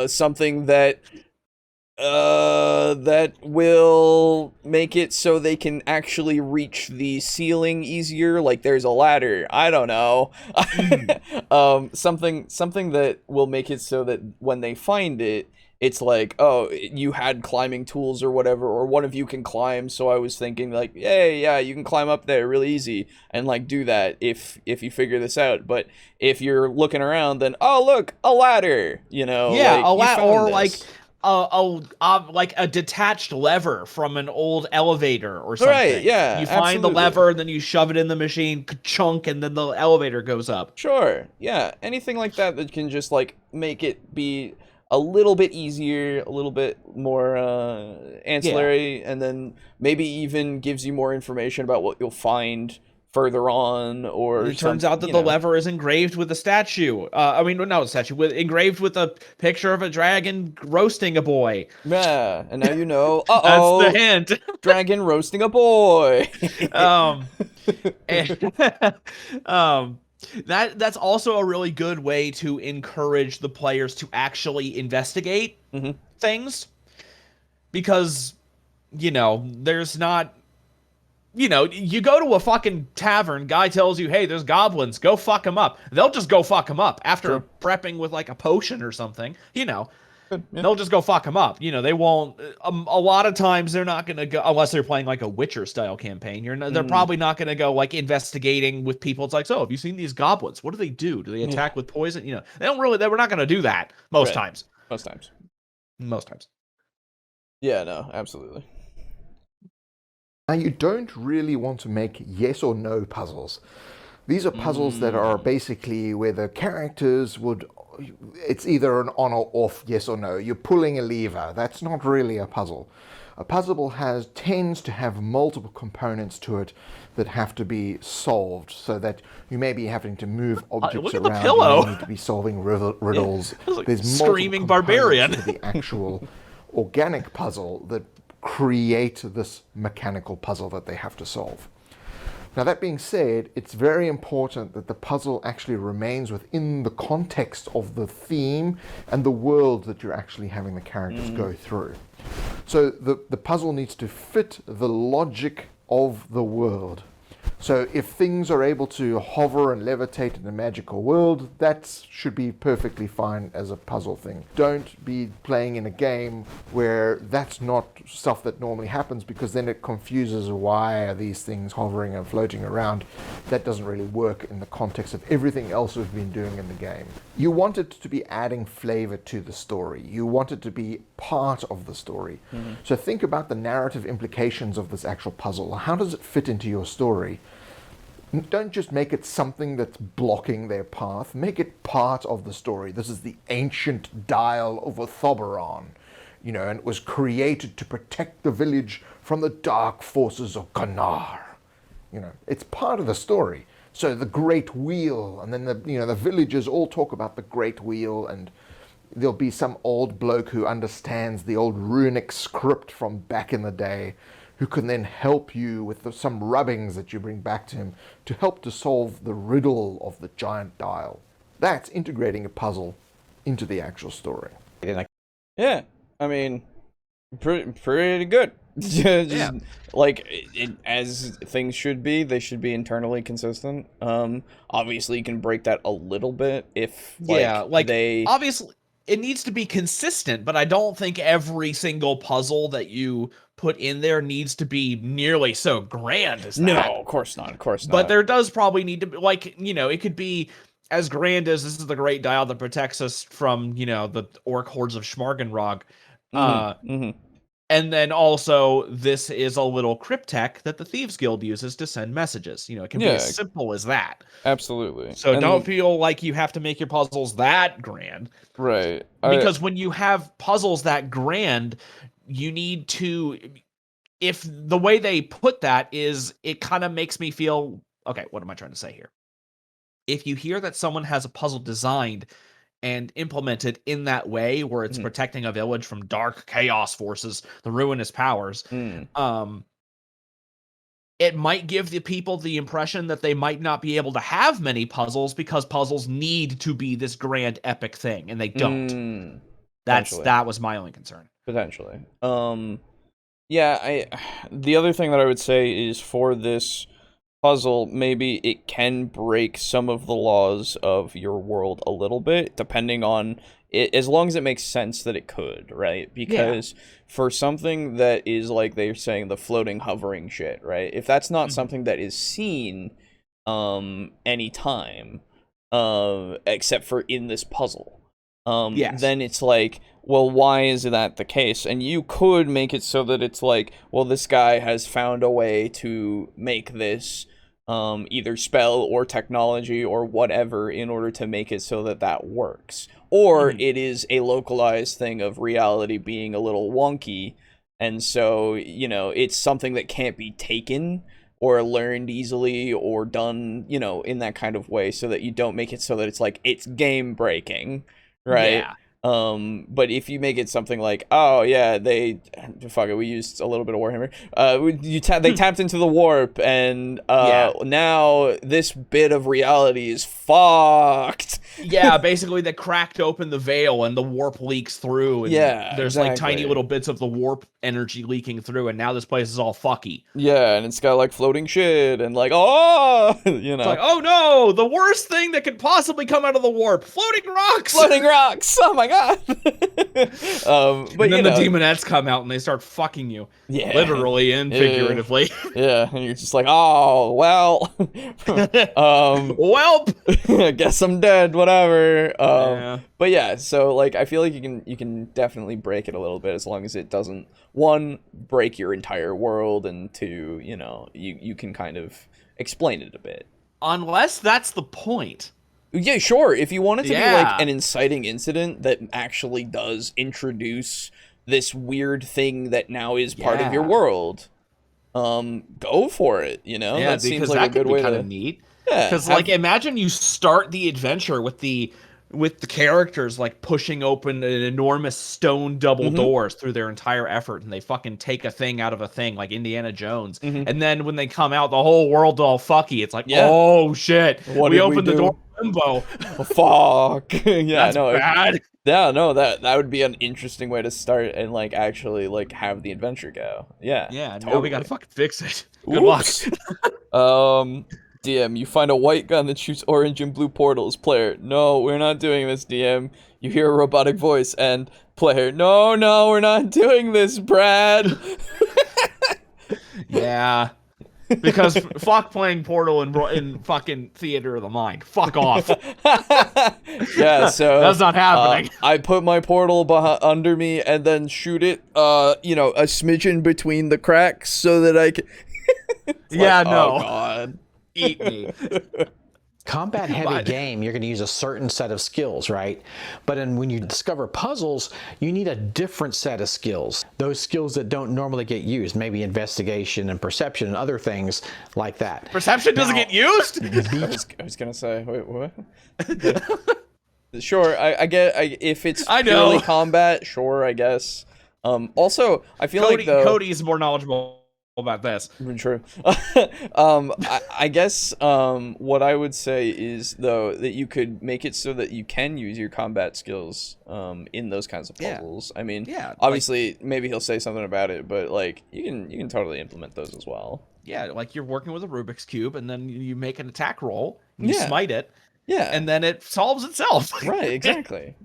something that will make it so they can actually reach the ceiling easier. Like there's a ladder. I don't know. Something that will make it so that when they find it, it's like, oh, you had climbing tools or whatever, or one of you can climb. So I was thinking like, hey, yeah, you can climb up there really easy and like do that if you figure this out. But if you're looking around, then oh look, a ladder. Yeah, like, a ladder, or this. like a detached lever from an old elevator or something. Right, yeah, you find the absolutely. lever, and then you shove it in the machine, chunk, and then the elevator goes up. Sure, yeah, anything like that can just like make it be a little bit easier, a little bit more ancillary, and then maybe even gives you more information about what you'll find further on, or It turns out that the lever is engraved with a statue. Engraved with a picture of a dragon roasting a boy. Yeah, and now you know. Uh-oh, That's the hint. Dragon roasting a boy. That's also a really good way to encourage the players to actually investigate things, because there's not. You go to a fucking tavern, guy tells you, hey, there's goblins, go fuck them up. They'll just go fuck them up after prepping with like a potion or something, They'll just go fuck them up. They won't, a lot of times they're not going to go, unless they're playing like a Witcher style campaign. They're probably not going to go like investigating with people. It's like, so have you seen these goblins? What do they do? Do they attack with poison? They don't really, we're not going to do that most times. Most times. Yeah, no, absolutely. Now, you don't really want to make yes or no puzzles. These are puzzles that are basically where the characters it's either an on or off, yes or no. You're pulling a lever. That's not really a puzzle. A puzzle tends to have multiple components to it that have to be solved, so that you may be having to move objects look at the around. pillow. You need to be solving riddles. Like There's screaming multiple barbarian. components to the actual organic puzzle that create this mechanical puzzle that they have to solve. Now, that being said, it's very important that the puzzle actually remains within the context of the theme and the world that you're actually having the characters go through. So the puzzle needs to fit the logic of the world. So if things are able to hover and levitate in a magical world, that should be perfectly fine as a puzzle thing. Don't be playing in a game where that's not stuff that normally happens, because then it confuses why are these things hovering and floating around. That doesn't really work in the context of everything else we've been doing in the game. You want it to be adding flavor to the story. You want it to be part of the story. So think about the narrative implications of this actual puzzle. How does it fit into your story? Don't just make it something that's blocking their path. Make it part of the story. This is the ancient dial of Thoberon, and it was created to protect the village from the dark forces of Kanar. It's part of the story. So the Great Wheel, and then the villagers all talk about the Great Wheel, and there'll be some old bloke who understands the old runic script from back in the day, who can then help you with some rubbings that you bring back to him to help to solve the riddle of the giant dial. That's integrating a puzzle into the actual story. Yeah, I mean, pretty good. Just, like, as things should be, they should be internally consistent. Obviously, you can break that a little bit if, obviously, it needs to be consistent, but I don't think every single puzzle that you put in there needs to be nearly so grand as that. No, of course not, But there does probably need to be, it could be as grand as this is the great dial that protects us from, the orc hordes of Schmargenrog. And then also, this is a little cryptech that the Thieves Guild uses to send messages. It can be as simple as that. Absolutely. So don't feel like you have to make your puzzles that grand. Right. Because when you have puzzles that grand, you need to... If the way they put that is, it kind of makes me feel... Okay, what am I trying to say here? If you hear that someone has a puzzle designed and implemented in that way, where it's protecting a village from dark chaos forces, the ruinous powers, it might give the people the impression that they might not be able to have many puzzles because puzzles need to be this grand epic thing, and they don't. That was my only concern. Potentially. The other thing that I would say is, for this puzzle, maybe it can break some of the laws of your world a little bit, depending on it, as long as it makes sense that it could, right? Because for something that is, like they're saying, the floating, hovering shit, right? If that's not something that is seen anytime, except for in this puzzle, then it's like, well, why is that the case? And you could make it so that it's like, well, this guy has found a way to make this either spell or technology or whatever in order to make it so that that works. Or it is a localized thing of reality being a little wonky, and so, it's something that can't be taken or learned easily or done, in that kind of way, so that you don't make it so that it's like, it's game breaking, right? Yeah. But if you make it something like, oh yeah, we used a little bit of Warhammer. They tapped into the warp, and now this bit of reality is fucked. Yeah, basically they cracked open the veil and the warp leaks through. And there's like tiny little bits of the warp energy leaking through, and now this place is all fucky. Yeah, and it's got like floating shit and like, oh, It's like, oh no, the worst thing that could possibly come out of the warp, floating rocks. Floating rocks. Oh my god. But then the demonettes come out and they start fucking you. Yeah. Literally and figuratively. Yeah, and you're just like, oh, well. Welp. I guess I'm dead, whatever. But yeah, so like, I feel like you can definitely break it a little bit, as long as it doesn't, one, break your entire world, and two, you can kind of explain it a bit. Unless that's the point. Yeah, sure. If you want it to be like an inciting incident that actually does introduce this weird thing that now is part of your world, go for it. Yeah, that seems like a good way kind of neat. Yeah, because imagine you start the adventure with the characters like pushing open an enormous stone double doors through their entire effort, and they fucking take a thing out of a thing like Indiana Jones, and then when they come out, the whole world's all fucky. It's like, oh shit, we opened the door. Limbo. Fuck. Yeah, that's bad. Yeah, no, that would be an interesting way to start and like actually like have the adventure go. Yeah. Yeah, totally. Now we gotta fucking fix it. Good luck. DM, you find a white gun that shoots orange and blue portals. Player, no, we're not doing this, DM. You hear a robotic voice, and player, no, we're not doing this, Brad. Yeah. Because fuck playing Portal in fucking Theater of the Mind. Fuck off. Yeah, so that's not happening. I put my portal under me and then shoot it, a smidgen between the cracks so that I can. Yeah, like, no. Oh God, eat me. Combat heavy game, you're going to use a certain set of skills, right? But when you discover puzzles, you need a different set of skills. Those skills that don't normally get used, maybe investigation and perception and other things like that. Perception doesn't get used? I was gonna say, wait, what? Sure, I get. If it's I know. purely combat, sure, I guess. Also, I feel like though, Cody is more knowledgeable about this. True. I guess what I would say is though that you could make it so that you can use your combat skills in those kinds of puzzles. I mean, obviously maybe he'll say something about it, but like you can totally implement those as well. Yeah, like you're working with a Rubik's Cube and then you make an attack roll, you smite it, and then it solves itself. Right, exactly.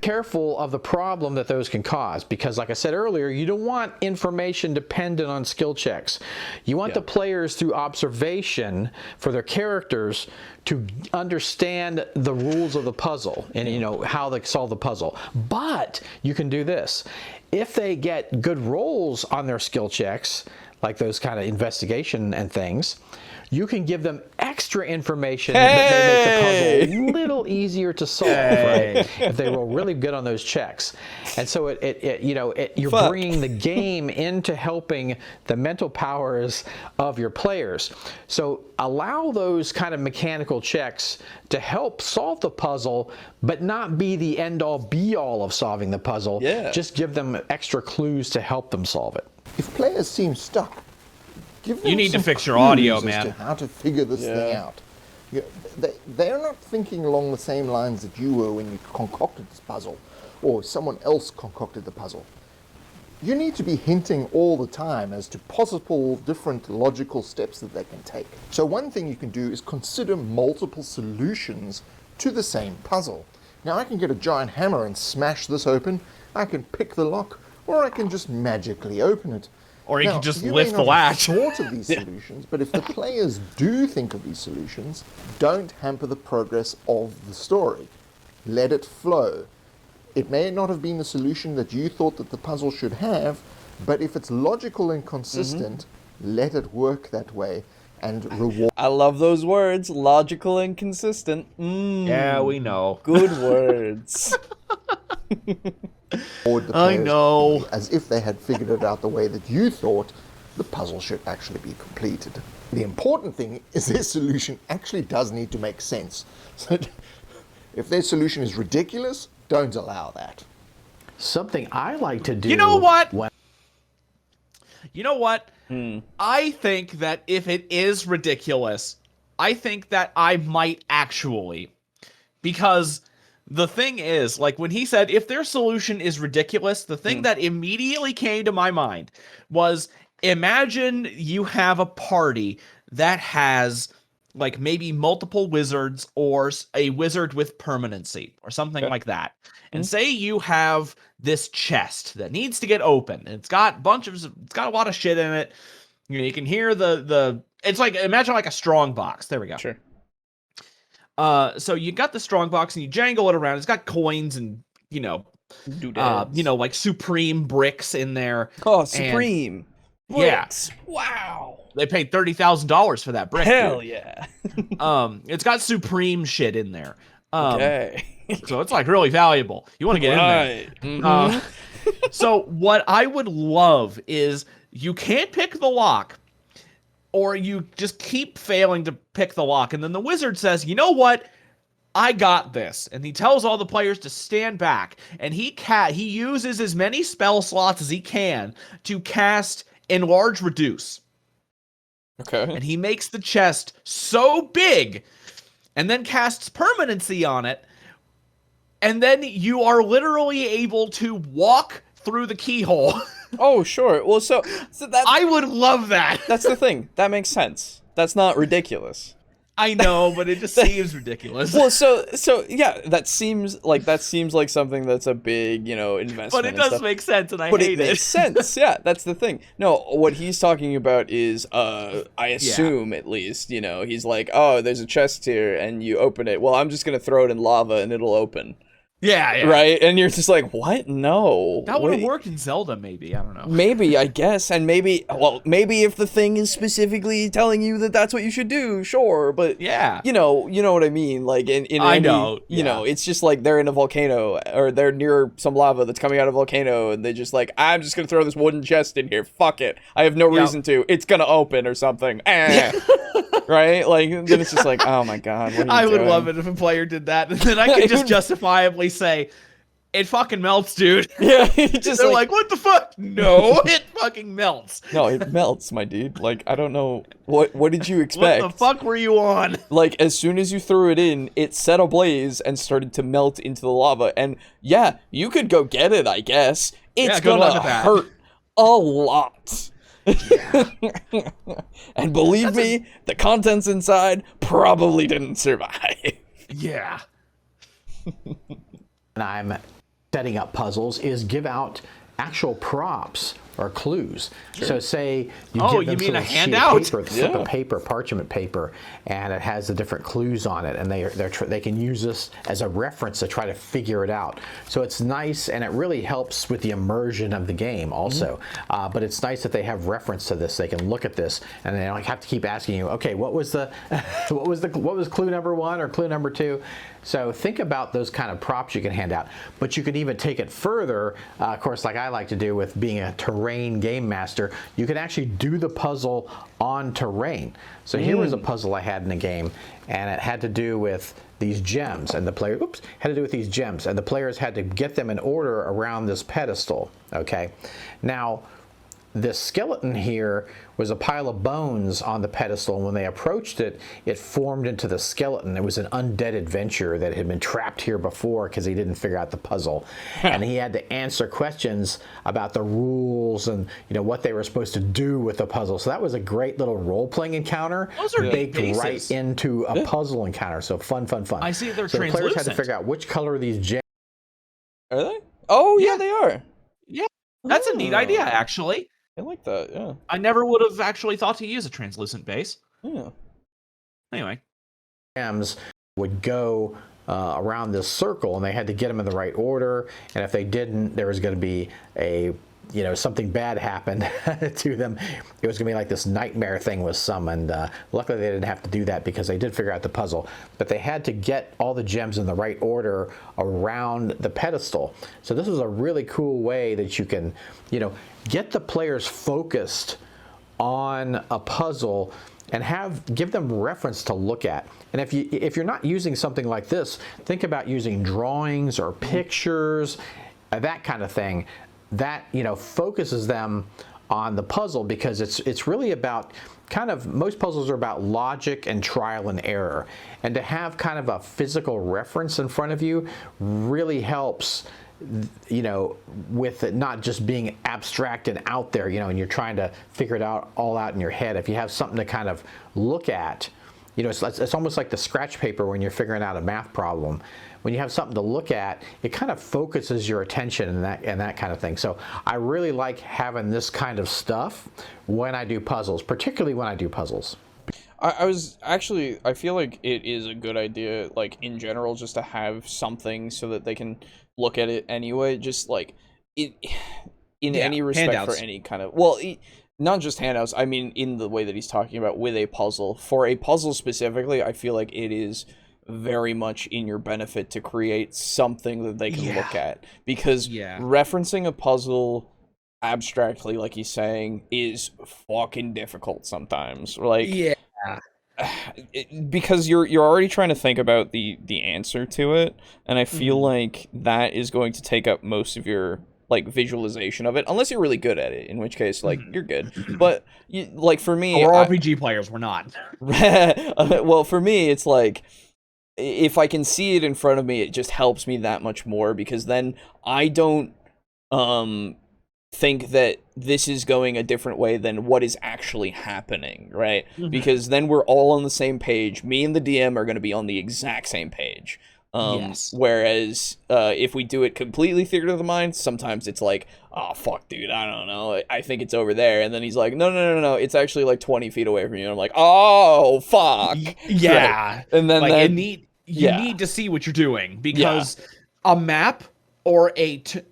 Careful of the problem that those can cause, because like I said earlier, you don't want information dependent on skill checks. You want the players through observation for their characters to understand the rules of the puzzle and how they solve the puzzle. But you can do this. If they get good rolls on their skill checks, like those kind of investigation and things, you can give them extra information that may make the puzzle a little easier to solve, right? If they roll really good on those checks. And so you're bringing the game into helping the mental powers of your players. So allow those kind of mechanical checks to help solve the puzzle, but not be the end-all be-all of solving the puzzle. Yeah. Just give them extra clues to help them solve it. If players seem stuck, give them You need to some fix your audio, clues man. as to how to figure this thing out. They're not thinking along the same lines that you were when you concocted this puzzle, or someone else concocted the puzzle. You need to be hinting all the time as to possible different logical steps that they can take. So one thing you can do is consider multiple solutions to the same puzzle. Now I can get a giant hammer and smash this open, I can pick the lock, or I can just magically open it. Or you Now, can just you lift may the not have latch. thought of these solutions, but if the players do think of these solutions, don't hamper the progress of the story. Let it flow. It may not have been the solution that you thought that the puzzle should have, but if it's logical and consistent, let it work that way and reward. I love those words, logical and consistent. Yeah, we know. Good words. The players as if they had figured it out the way that you thought the puzzle should actually be completed. The important thing is their solution actually does need to make sense. So if their solution is ridiculous, don't allow that. Something I like to do. You know what? When You know what? I think that if it is ridiculous, I think that I might actually. Because the thing is, like when he said, if their solution is ridiculous, the thing that immediately came to my mind was, imagine you have a party that has like maybe multiple wizards or a wizard with permanency or something like that. And say you have this chest that needs to get open. And it's got a lot of shit in it. You can hear it's like, imagine like a strong box. There we go. Sure. So you got the strong box and you jangle it around. It's got coins and, like Supreme bricks in there. Oh, Supreme. Bricks. Yeah. Wow. They paid $30,000 for that brick. Hell dude. yeah. It's got Supreme shit in there. Okay. So it's like really valuable. You want to get in there. Mm-hmm. So what I would love is you can't pick the lock, or you just keep failing to pick the lock. And then the wizard says, you know what? I got this. And he tells all the players to stand back. And he uses as many spell slots as he can to cast Enlarge Reduce. Okay. And he makes the chest so big and then casts permanency on it. And then you are literally able to walk through the keyhole. Oh, sure. Well, so that I would love that. that's the thing. That makes sense. That's not ridiculous. I know, but it just seems ridiculous. Well, so yeah, that seems like something that's a big, investment. But it and does stuff. make sense, and I But hate it makes sense. Yeah, that's the thing. No, what he's talking about is, I assume at least, he's like, oh, there's a chest here, and you open it. Well, I'm just gonna throw it in lava, and it'll open. Yeah, yeah. Right? And you're just like, what? No. That would have Wait. worked in Zelda, maybe. I don't know. Maybe, I guess. And maybe if the thing is specifically telling you that that's what you should do, sure. But, Yeah. you know what I mean? Like, I know, you know, it's just like they're in a volcano, or they're near some lava that's coming out of a volcano, and they just like, I'm just going to throw this wooden chest in here. Fuck it. I have no reason to. It's going to open or something. Right? Like, then it's just like, oh my god, what are you I would doing? love it if a player did that, and then I could just justifiably say, it fucking melts, dude. Yeah, just They're like, what the fuck? No, it fucking melts. no, it melts, my dude. Like, I don't know, what did you expect? What the fuck were you on? Like, as soon as you threw it in, it set ablaze and started to melt into the lava. And yeah, you could go get it, I guess. It's good luck gonna with that. hurt a lot. And believe me, the contents inside probably didn't survive. Yeah. And I'm setting up puzzles is give out actual props or clues. So say you Oh, give them you mean a some sheet of handout? paper, slip of paper, parchment paper, and it has the different clues on it, and they can use this as a reference to try to figure it out. So it's nice, and it really helps with the immersion of the game also. But it's nice that they have reference to this. They can look at this, and they don't have to keep asking you, okay, what was what was clue number 1 or clue number 2? So think about those kind of props you can hand out. But you can even take it further, of course, like I like to do with being a terrain game master. You can actually do the puzzle on terrain. So here was a puzzle I had in the game, and it had to do with these gems, and the player had to do with these gems, and the players had to get them in order around this pedestal. Okay, now this skeleton here was a pile of bones on the pedestal, and when they approached it, it formed into the skeleton. It was an undead adventurer that had been trapped here before because he didn't figure out the puzzle. And he had to answer questions about the rules and what they were supposed to do with the puzzle. So that was a great little role-playing encounter baked right into a puzzle encounter. So fun. I see they're so translucent. the players had to figure out which color these gems. Are they? Oh, yeah, they are. Yeah, that's a neat idea, actually. I like that, yeah. I never would have actually thought to use a translucent base. Yeah. Anyway. Gems would go around this circle, and they had to get them in the right order, and if they didn't, there was going to be something bad happened to them. It was going to be like this nightmare thing was summoned. Luckily, they didn't have to do that because they did figure out the puzzle. But they had to get all the gems in the right order around the pedestal. So this is a really cool way that you can, get the players focused on a puzzle and give them reference to look at. And if you're not using something like this, think about using drawings or pictures, that kind of thing. That focuses them on the puzzle, because it's really about most puzzles are about logic and trial and error, and to have kind of a physical reference in front of you really helps, with it not just being abstract and out there, and you're trying to figure it all out in your head. If you have something to kind of look at, it's almost like the scratch paper when you're figuring out a math problem. When you have something to look at, it kind of focuses your attention and that kind of thing. So I really like having this kind of stuff when I do puzzles, particularly when I do puzzles. I feel like it is a good idea, like, in general, just to have something so that they can look at it anyway, just like in any respect, handouts. For any kind of, not just handouts, I mean in the way that he's talking about with a puzzle. For a puzzle specifically, I feel like it is very much in your benefit to create something that they can look at, because referencing a puzzle abstractly, like he's saying, is fucking difficult sometimes. Like, because you're already trying to think about the answer to it, and I feel like that is going to take up most of your visualization of it, unless you're really good at it, in which case you're good. But for me, or RPG players, we're not. Well, for me, it's like, if I can see it in front of me, it just helps me that much more, because then I don't think that this is going a different way than what is actually happening, right? Because then we're all on the same page. Me and the DM are going to be on the exact same page. Whereas if we do it completely theater of the mind, sometimes it's like, oh fuck, dude, I don't know, I think it's over there, and then he's like, no, it's actually like 20 feet away from you, and I'm like, oh fuck, yeah. Right. And then you need to see what you're doing, because a map or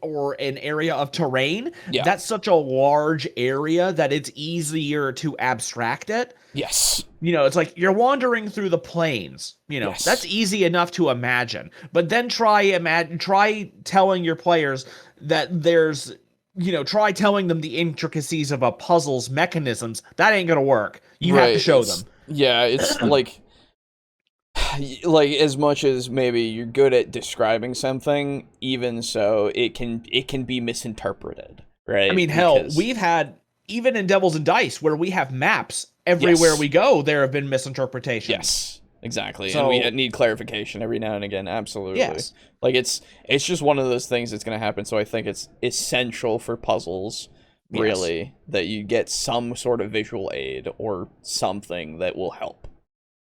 or an area of terrain, that's such a large area that it's easier to abstract it. Yes. You know, it's like you're wandering through the plains. You know, that's easy enough to imagine. But then try telling your players that there's, you know, try telling them the intricacies of a puzzle's mechanisms. That ain't gonna work. You have to show them. Yeah, it's like as much as maybe you're good at describing something, even so, it can be misinterpreted, right? I mean, hell, we've had, even in Devils and Dice, where we have maps, everywhere we go, there have been misinterpretations. Yes, exactly. So, and we need clarification every now and again, absolutely. Yes. Like, it's just one of those things that's going to happen, so I think it's essential for puzzles, really, that you get some sort of visual aid or something that will help.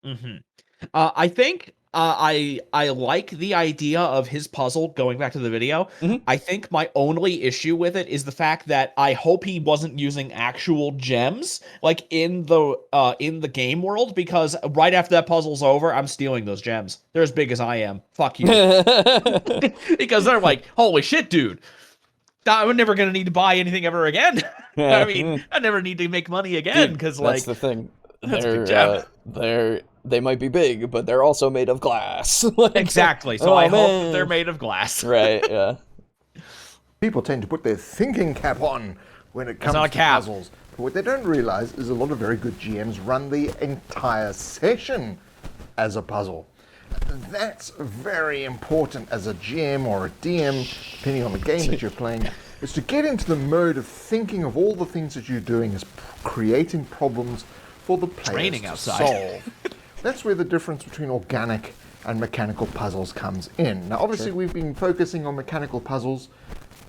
Mm-hmm. I think I like the idea of his puzzle, going back to the video. I think my only issue with it is the fact that I hope he wasn't using actual gems like in the game world, because right after that puzzle's over, I'm stealing those gems. They're as big as I am. Fuck you. Because they're like, holy shit, dude. I'm never gonna need to buy anything ever again. I mean, I never need to make money again, because that's the thing. That's a big gem. They might be big, but they're also made of glass. Exactly. So I hope that they're made of glass. Right, yeah. People tend to put their thinking cap on when it comes to puzzles. But what they don't realize is a lot of very good GMs run the entire session as a puzzle. That's very important as a GM or a DM, depending on the game that you're playing, is to get into the mode of thinking of all the things that you're doing as creating problems for the players to solve. That's where the difference between organic and mechanical puzzles comes in. Now, obviously, we've been focusing on mechanical puzzles,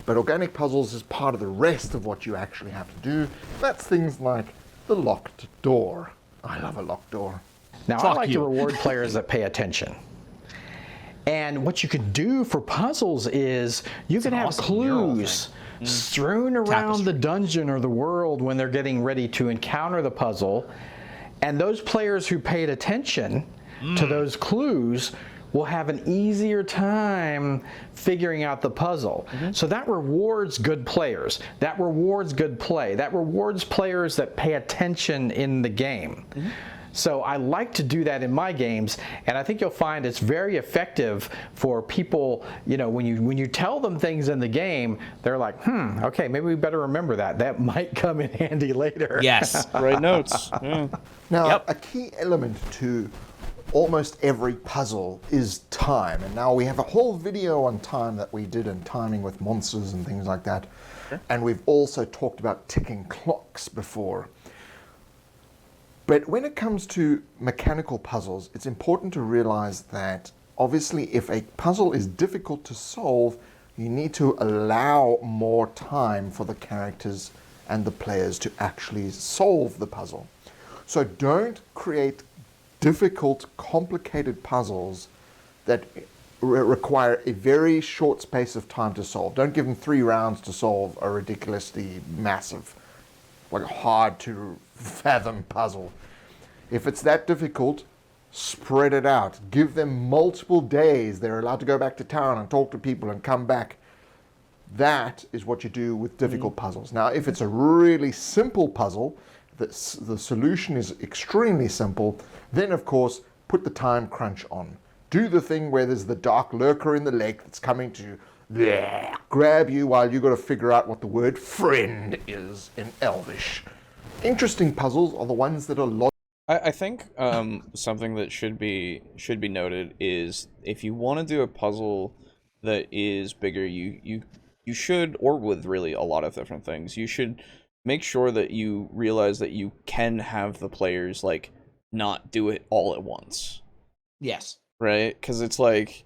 but organic puzzles is part of the rest of what you actually have to do. That's things like the locked door. I love a locked door. Now, I like to reward players that pay attention. And what you can do for puzzles is you can have clues strewn around the dungeon or the world when they're getting ready to encounter the puzzle. And those players who paid attention to those clues will have an easier time figuring out the puzzle. So that rewards good players. That rewards good play. That rewards players that pay attention in the game. So I like to do that in my games, and I think you'll find it's very effective for people. You know, when you tell them things in the game, they're like, okay, maybe we better remember that. That might come in handy later. Yes. Write notes. Yeah. Now, a key element to almost every puzzle is time. And now we have a whole video on time that we did, and timing with monsters and things like that. And we've also talked about ticking clocks before. But when it comes to mechanical puzzles, it's important to realize that obviously if a puzzle is difficult to solve, you need to allow more time for the characters and the players to actually solve the puzzle. So don't create difficult, complicated puzzles that require a very short space of time to solve. Don't give them 3 rounds to solve a ridiculously massive, like hard to fathom puzzle. If it's that difficult, spread it out. Give them multiple days. They're allowed to go back to town and talk to people and come back. That is what you do with difficult puzzles. Now, if it's a really simple puzzle, the solution is extremely simple, then of course, put the time crunch on. Do the thing where there's the dark lurker in the lake that's coming to grab you while you got to figure out what the word friend is in Elvish. Interesting puzzles are the ones that are logical. I think something that should be noted is if you want to do a puzzle that is bigger, you should, or with really a lot of different things, you should make sure that you realize that you can have the players like not do it all at once. Yes. Right? Because it's like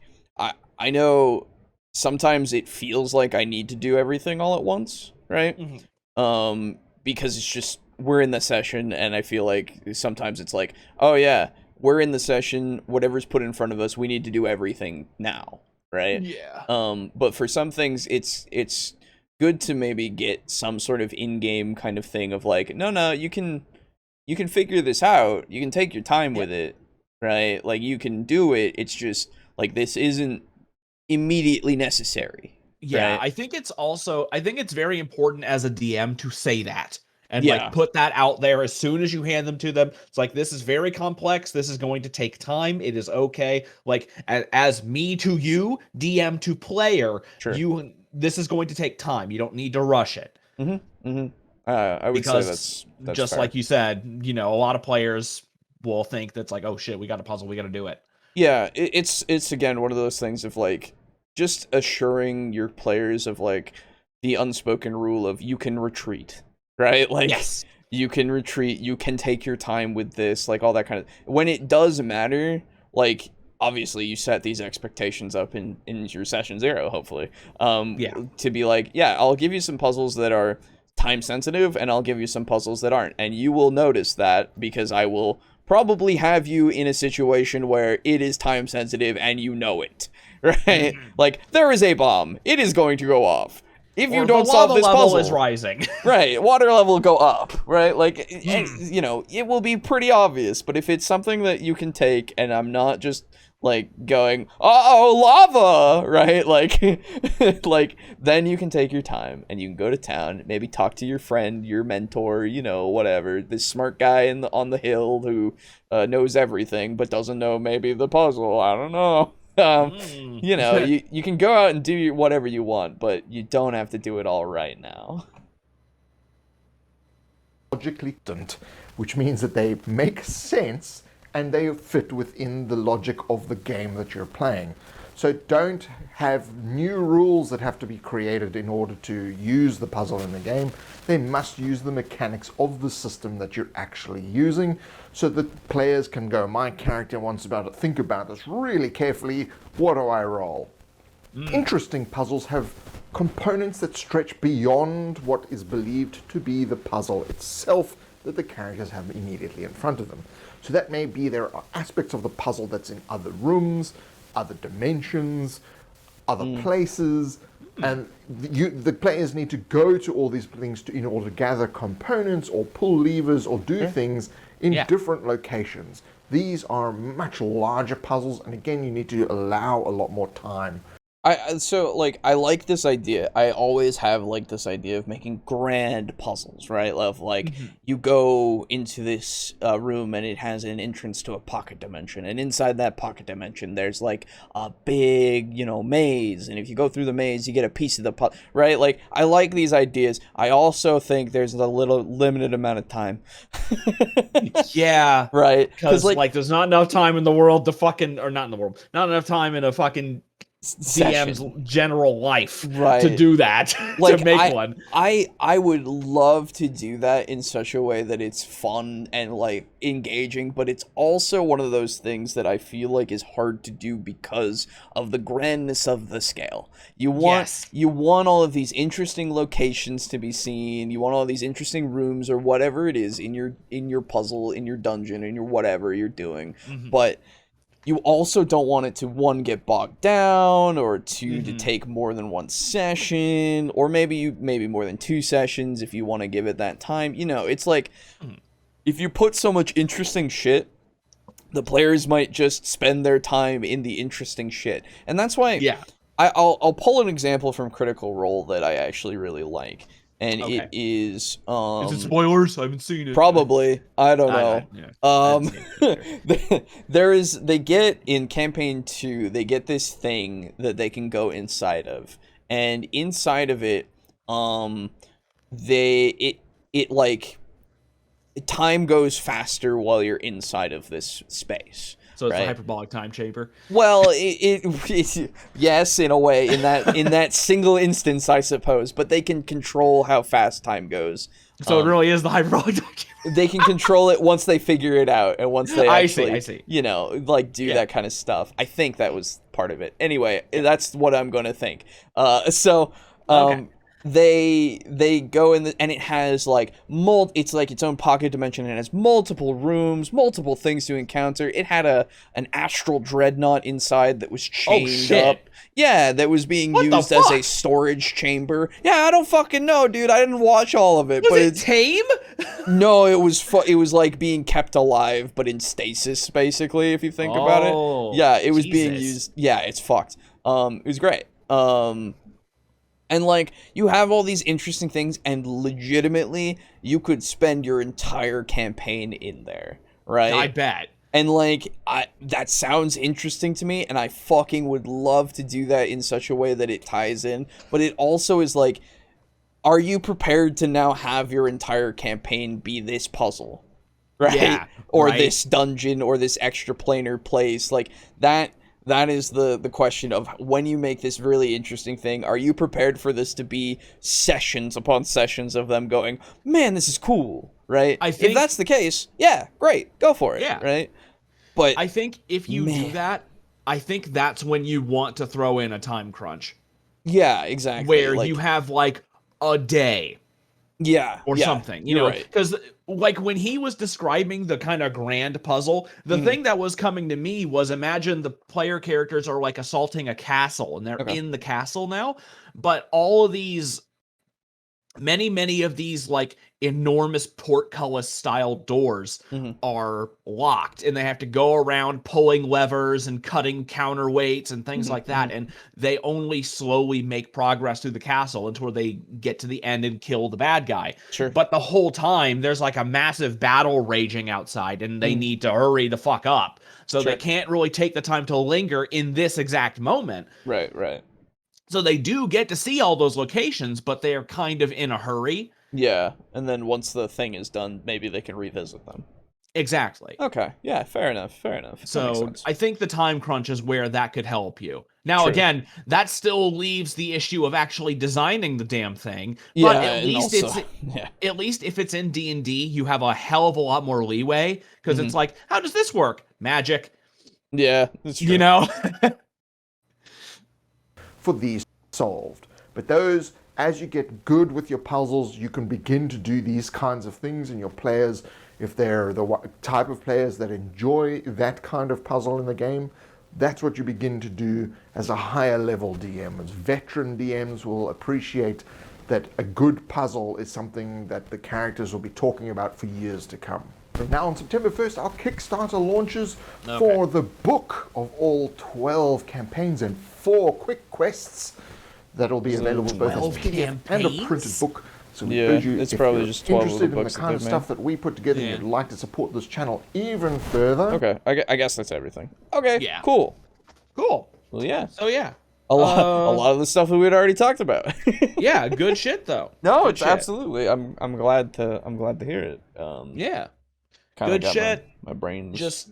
I know sometimes it feels like I need to do everything all at once, right? Because it's just we're in the session, and I feel like sometimes it's like, oh yeah, we're in the session, whatever's put in front of us, we need to do everything now, right? Yeah. But for some things, it's good to maybe get some sort of in-game kind of thing of like, no, you can figure this out, you can take your time with it, right? Like, you can do it, it's just, like, this isn't immediately necessary. Yeah, right? I think it's very important as a DM to say that and Yeah. like put that out there as soon as you hand them to them. It's like, this is very complex. This is going to take time. It is okay. Like as me to you, DM to player, Sure. this is going to take time. You don't need to rush it. I would say that's just fair. like you said, a lot of players will think that's like, oh shit, we got a puzzle, we got to do it. Yeah, it's again one of those things of like just assuring your players of like the unspoken rule of you can retreat, right? Like Yes. you can retreat, you can take your time with this, like all that kind of when it does matter, like obviously you set these expectations up in your session 0, hopefully. To be like, yeah, I'll give you some puzzles that are time sensitive and I'll give you some puzzles that aren't. And you will notice that because I will probably have you in a situation where it is time sensitive and you know it, right? Like there is a bomb. It is going to go off. If you don't solve this puzzle, is rising. right, water level will go up, right? Like, and, it will be pretty obvious. But if it's something that you can take, and I'm not just like going, oh, lava, right? Like, like then you can take your time and you can go to town, maybe talk to your friend, your mentor, whatever, this smart guy on the hill who knows everything but doesn't know maybe the puzzle. I don't know. You can go out and do whatever you want, but you don't have to do it all right now. Logically, which means that they make sense and they fit within the logic of the game that you're playing. So don't have new rules that have to be created in order to use the puzzle in the game. They must use the mechanics of the system that you're actually using so that players can go, my character wants to think about this really carefully, what do I roll? Interesting puzzles have components that stretch beyond what is believed to be the puzzle itself that the characters have immediately in front of them. So that may be there are aspects of the puzzle that's in other rooms, other dimensions, other places, and the players need to go to all these things in order to gather components or pull levers or do things in different locations. These are much larger puzzles, and again, you need to allow a lot more time. I like this idea. I always have like this idea of making grand puzzles, right? Of like you go into this room and it has an entrance to a pocket dimension, and inside that pocket dimension there's like a big, maze, and if you go through the maze you get a piece of the right? Like I like these ideas. I also think there's a little limited amount of time. Yeah, right? Because like there's not enough time in the world to fucking, or not in the world, not enough time in a fucking DM's general life to do that, to make one. I would love to do that in such a way that it's fun and like engaging, but it's also one of those things that I feel like is hard to do because of the grandness of the scale. You want all of these interesting locations to be seen. You want all these interesting rooms or whatever it is in your puzzle, in your dungeon, in your whatever you're doing, but you also don't want it to, one, get bogged down, or two, to take more than one session, or maybe more than 2 sessions if you want to give it that time. It's like, if you put so much interesting shit, the players might just spend their time in the interesting shit. And that's why I'll pull an example from Critical Role that I actually really like. And it is is it spoilers? I haven't seen it. Probably. I don't know. They get in campaign 2, they get this thing that they can go inside of. And inside of it, time goes faster while you're inside of this space. So it's a hyperbolic time chamber. Well, it yes, in a way, in that single instance, I suppose. But they can control how fast time goes. So it really is the hyperbolic time chamber. They can control it once they figure it out, and once they actually, I see. Do that kind of stuff. I think that was part of it. Anyway, that's what I'm going to think. They go in and it has like it's like its own pocket dimension, and it has multiple rooms, multiple things to encounter. It had an astral dreadnought inside that was chained up. Yeah, that was being used as a storage chamber. Yeah, I don't fucking know, dude. I didn't watch all of it. Was it tame? No, it was like being kept alive, but in stasis, basically, if you think about it. Yeah, it was being used. Yeah, it's fucked. It was great. And, like, you have all these interesting things, and legitimately, you could spend your entire campaign in there, right? I bet. And, like, that sounds interesting to me, and I fucking would love to do that in such a way that it ties in. But it also is, like, are you prepared to now have your entire campaign be this puzzle? Right? Yeah, or right. this dungeon, or this extra planar place. Like, that is the question of when you make this really interesting thing, are you prepared for this to be sessions upon sessions of them going, man, this is cool, right? I think, if that's the case, yeah, great, go for it, yeah. right? But I think if you do that, I think that's when you want to throw in a time crunch. Yeah, exactly. Where like, you have, like, a day. Yeah. Or something, you know, because like when he was describing the kind of grand puzzle, the thing that was coming to me was, imagine the player characters are like assaulting a castle and they're in the castle now, but all of these, many of these like enormous portcullis style doors are locked, and they have to go around pulling levers and cutting counterweights and things like that, and they only slowly make progress through the castle until they get to the end and kill the bad guy. Sure. But the whole time there's like a massive battle raging outside, and they need to hurry the fuck up, so they can't really take the time to linger in this exact moment. Right. So they do get to see all those locations, but they're kind of in a hurry. Yeah, and then once the thing is done, maybe they can revisit them. Exactly. Okay, yeah, fair enough. So I think the time crunch is where that could help you. Now, again, that still leaves the issue of actually designing the damn thing. Yeah, but at least also, at least if it's in D&D, you have a hell of a lot more leeway, because it's like, how does this work? Magic. Yeah, that's true. You know? For these solved. But those, as you get good with your puzzles, you can begin to do these kinds of things, and your players, if they're the type of players that enjoy that kind of puzzle in the game, that's what you begin to do as a higher level DM. As veteran DMs will appreciate that a good puzzle is something that the characters will be talking about for years to come. Now on September 1st, our Kickstarter launches for the book of all 12 campaigns and 4 quick quests that'll be available both as PDF and a printed book. So we urge you, it's if probably you're just 12 of the interested in the books kind of that they've stuff that we put together and you'd like to support this channel even further. Okay, I guess that's everything. Okay, Yeah. Cool. Cool. Well, yeah. So yeah. A lot of the stuff that we'd already talked about. Yeah, good shit though. No, Good it's shit. absolutely. I'm glad to hear it. Yeah. Kinda Good got shit. My brain Just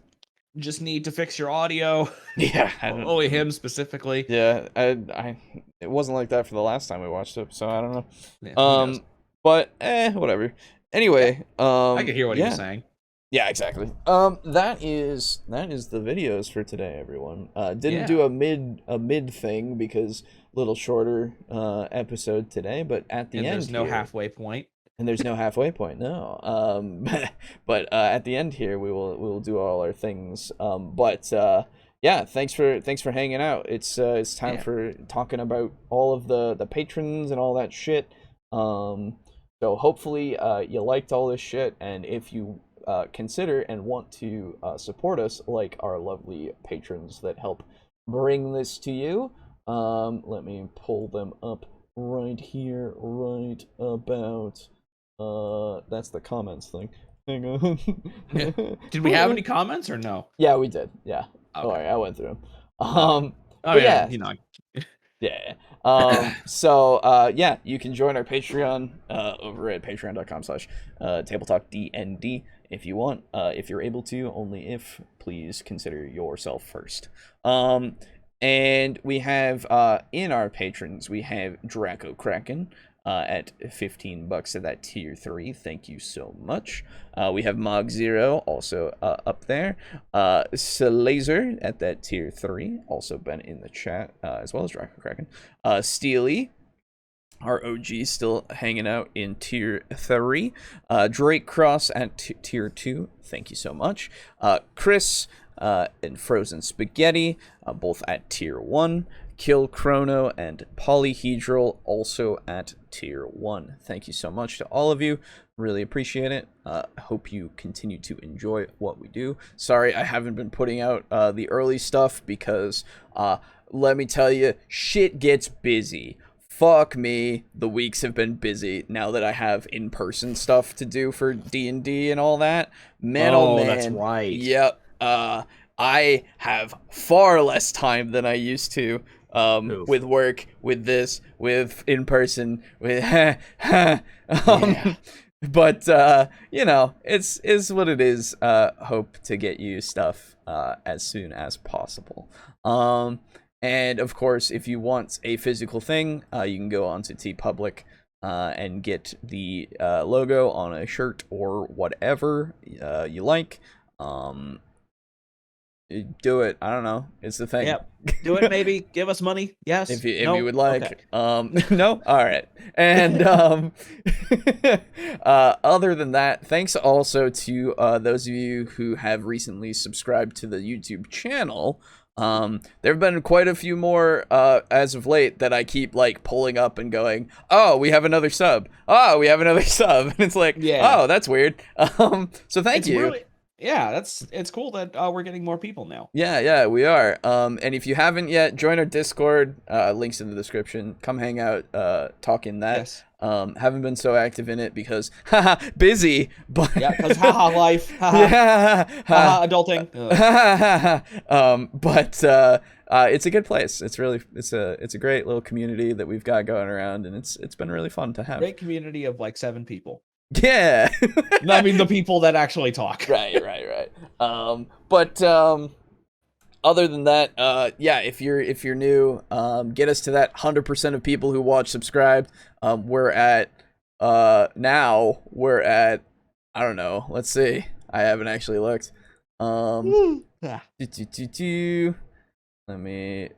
need to fix your audio. yeah. Only him specifically. Yeah, it wasn't like that for the last time we watched it, so I don't know. Yeah, who knows? But whatever. Anyway, I could hear what he was saying. Yeah, exactly. That is the videos for today, everyone. Didn't do a mid thing because little shorter episode today, but at the end there's no here, halfway point. and there's no halfway point. No. But at the end here we will do all our things. Yeah, thanks for hanging out. It's time for talking about all of the patrons and all that shit. So hopefully you liked all this shit, and if you consider and want to support us like our lovely patrons that help bring this to you, let me pull them up right here, right about that's the comments thing. Hang on. Did we have any comments or no? Yeah, we did. Yeah. Okay. Alright, I went through them. Yeah, you know. Yeah. So yeah, you can join our Patreon over at patreon.com/TableTalkDND if you want. If you're able to, only if, please consider yourself first. And we have in our patrons, we have Draco Kraken at $15 at that tier 3. Thank you so much. We have Mog Zero also up there. Salazer at that tier 3, also been in the chat, as well as Draco Kraken. Steely, our OG, still hanging out in tier 3. Drake Cross at tier 2. Thank you so much. Chris and Frozen Spaghetti, both at tier 1. Kill Chrono, and Polyhedral, also at tier 1. Thank you so much to all of you. Really appreciate it. Hope you continue to enjoy what we do. Sorry I haven't been putting out the early stuff because, let me tell you, shit gets busy. Fuck me, the weeks have been busy now that I have in-person stuff to do for D&D and all that. Man, oh man. That's right. Yep. I have far less time than I used to, with work, with this, with in-person, with but you know, it's what it is. Hope to get you stuff as soon as possible. And of course, if you want a physical thing, you can go onto TeePublic and get the logo on a shirt or whatever you like. Do it. I don't know. It's the thing. Yep. Do it. Maybe give us money. Yes. If you No? would like. Okay. No. All right. And other than that, thanks also to those of you who have recently subscribed to the YouTube channel. There have been quite a few more as of late that I keep like pulling up and going, oh, we have another sub. Oh, we have another sub. And it's like, Yeah. oh, that's weird. So thank you. Really, yeah, it's cool that we're getting more people now. Yeah, we are. And if you haven't yet, join our Discord. Links in the description. Come hang out, talk in that. Yes. Haven't been so active in it because, haha, busy. But Yeah, because haha life, haha, yeah, haha adulting. But it's a good place. It's a great little community that we've got going around, and it's been really fun to have. Great community of like 7 people. Yeah. I mean the people that actually talk. Right. But other than that, yeah, if you're new, get us to that 100% of people who watch subscribe. We're at now we're at, I don't know. Let's see. I haven't actually looked. Let me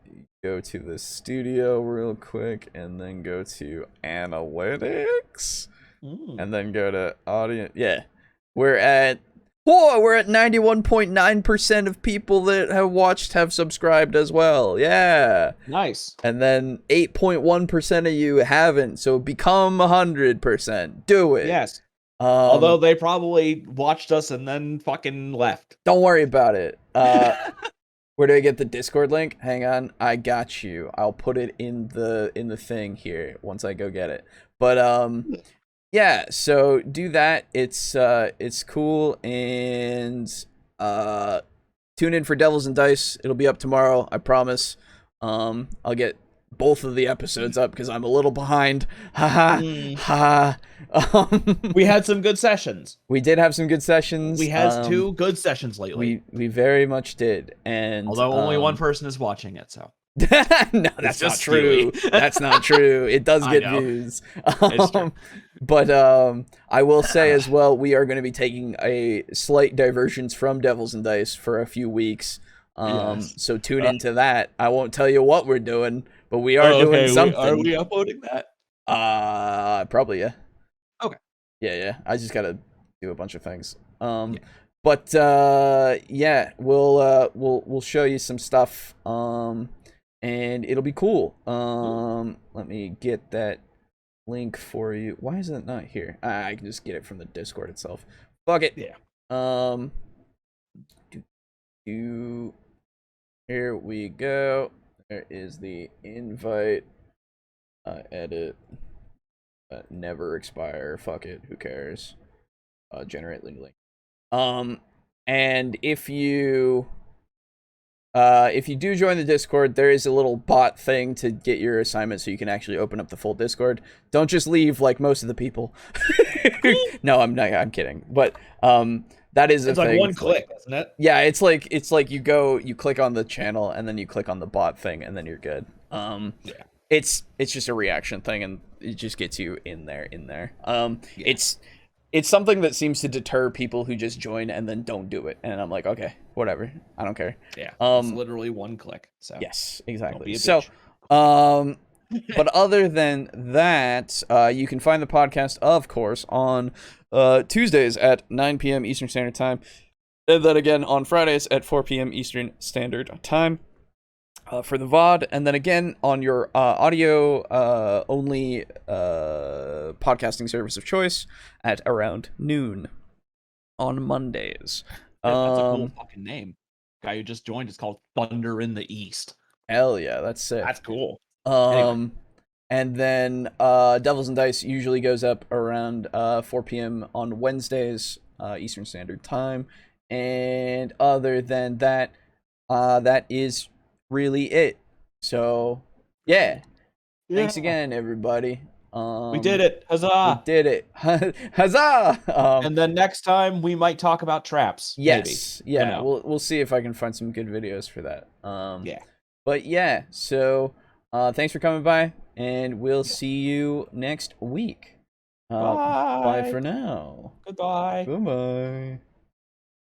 go to the studio real quick and then go to analytics. And then go to audience. Yeah, we're at 91.9% of people that have watched have subscribed as well. Yeah, Nice. and then 8.1% of you haven't. So become 100%. Do it. Yes. Although they probably watched us and then fucking left. Don't worry about it. Where do I get the Discord link? Hang on, I got you. I'll put it in the thing here once I go get it. But yeah, so do that. It's cool, and tune in for Devils and Dice. It'll be up tomorrow, I promise. I'll get both of the episodes up because I'm a little behind. We had some good sessions. We did have some good sessions. We had 2 good sessions lately. We very much did, and Although only one person is watching it, so. No, that's not true. That's not true. It does get views. It's true. But I will say as well, we are going to be taking a slight diversions from Devils and Dice for a few weeks. Yes. So tune into that. I won't tell you what we're doing, but we are doing something. Are we uploading that? Probably, yeah. Okay. Yeah. I just got to do a bunch of things. Yeah. But yeah, we'll show you some stuff. And it'll be cool. Let me get that link for you. Why is it not here? I can just get it from the Discord itself. Fuck it. Yeah. Here we go. There is the invite. Edit. Never expire. Fuck it. Who cares? Generate link. And if you do join the Discord, there is a little bot thing to get your assignment so you can actually open up the full Discord. Don't just leave like most of the people. No, I'm kidding. But that is it's a like thing. one click, isn't it? Yeah, it's like you click on the channel and then you click on the bot thing and then you're good. Yeah. It's just a reaction thing and it just gets you in there. Yeah. It's something that seems to deter people who just join and then don't do it. And I'm like, okay, whatever. I don't care. Yeah. It's literally one click. So yes, exactly. So, but other than that, you can find the podcast, of course, on Tuesdays at 9 p.m. Eastern Standard Time. And then again on Fridays at 4 p.m. Eastern Standard Time. for the VOD, and then again on your audio only podcasting service of choice at around noon on Mondays. That's a cool fucking name. Guy who just joined is called Thunder in the East. Hell yeah, that's sick. That's cool. Anyway. And then Devils and Dice usually goes up around 4 p.m. on Wednesdays, Eastern Standard Time. And other than that, that is really it. So, yeah. Thanks again, everybody. We did it. Huzzah! We did it. Huzzah! And then next time we might talk about traps. Yes. Maybe. Yeah. We'll see if I can find some good videos for that. Yeah. But yeah, so thanks for coming by, and we'll see you next week. Bye. Bye for now. Goodbye. Goodbye.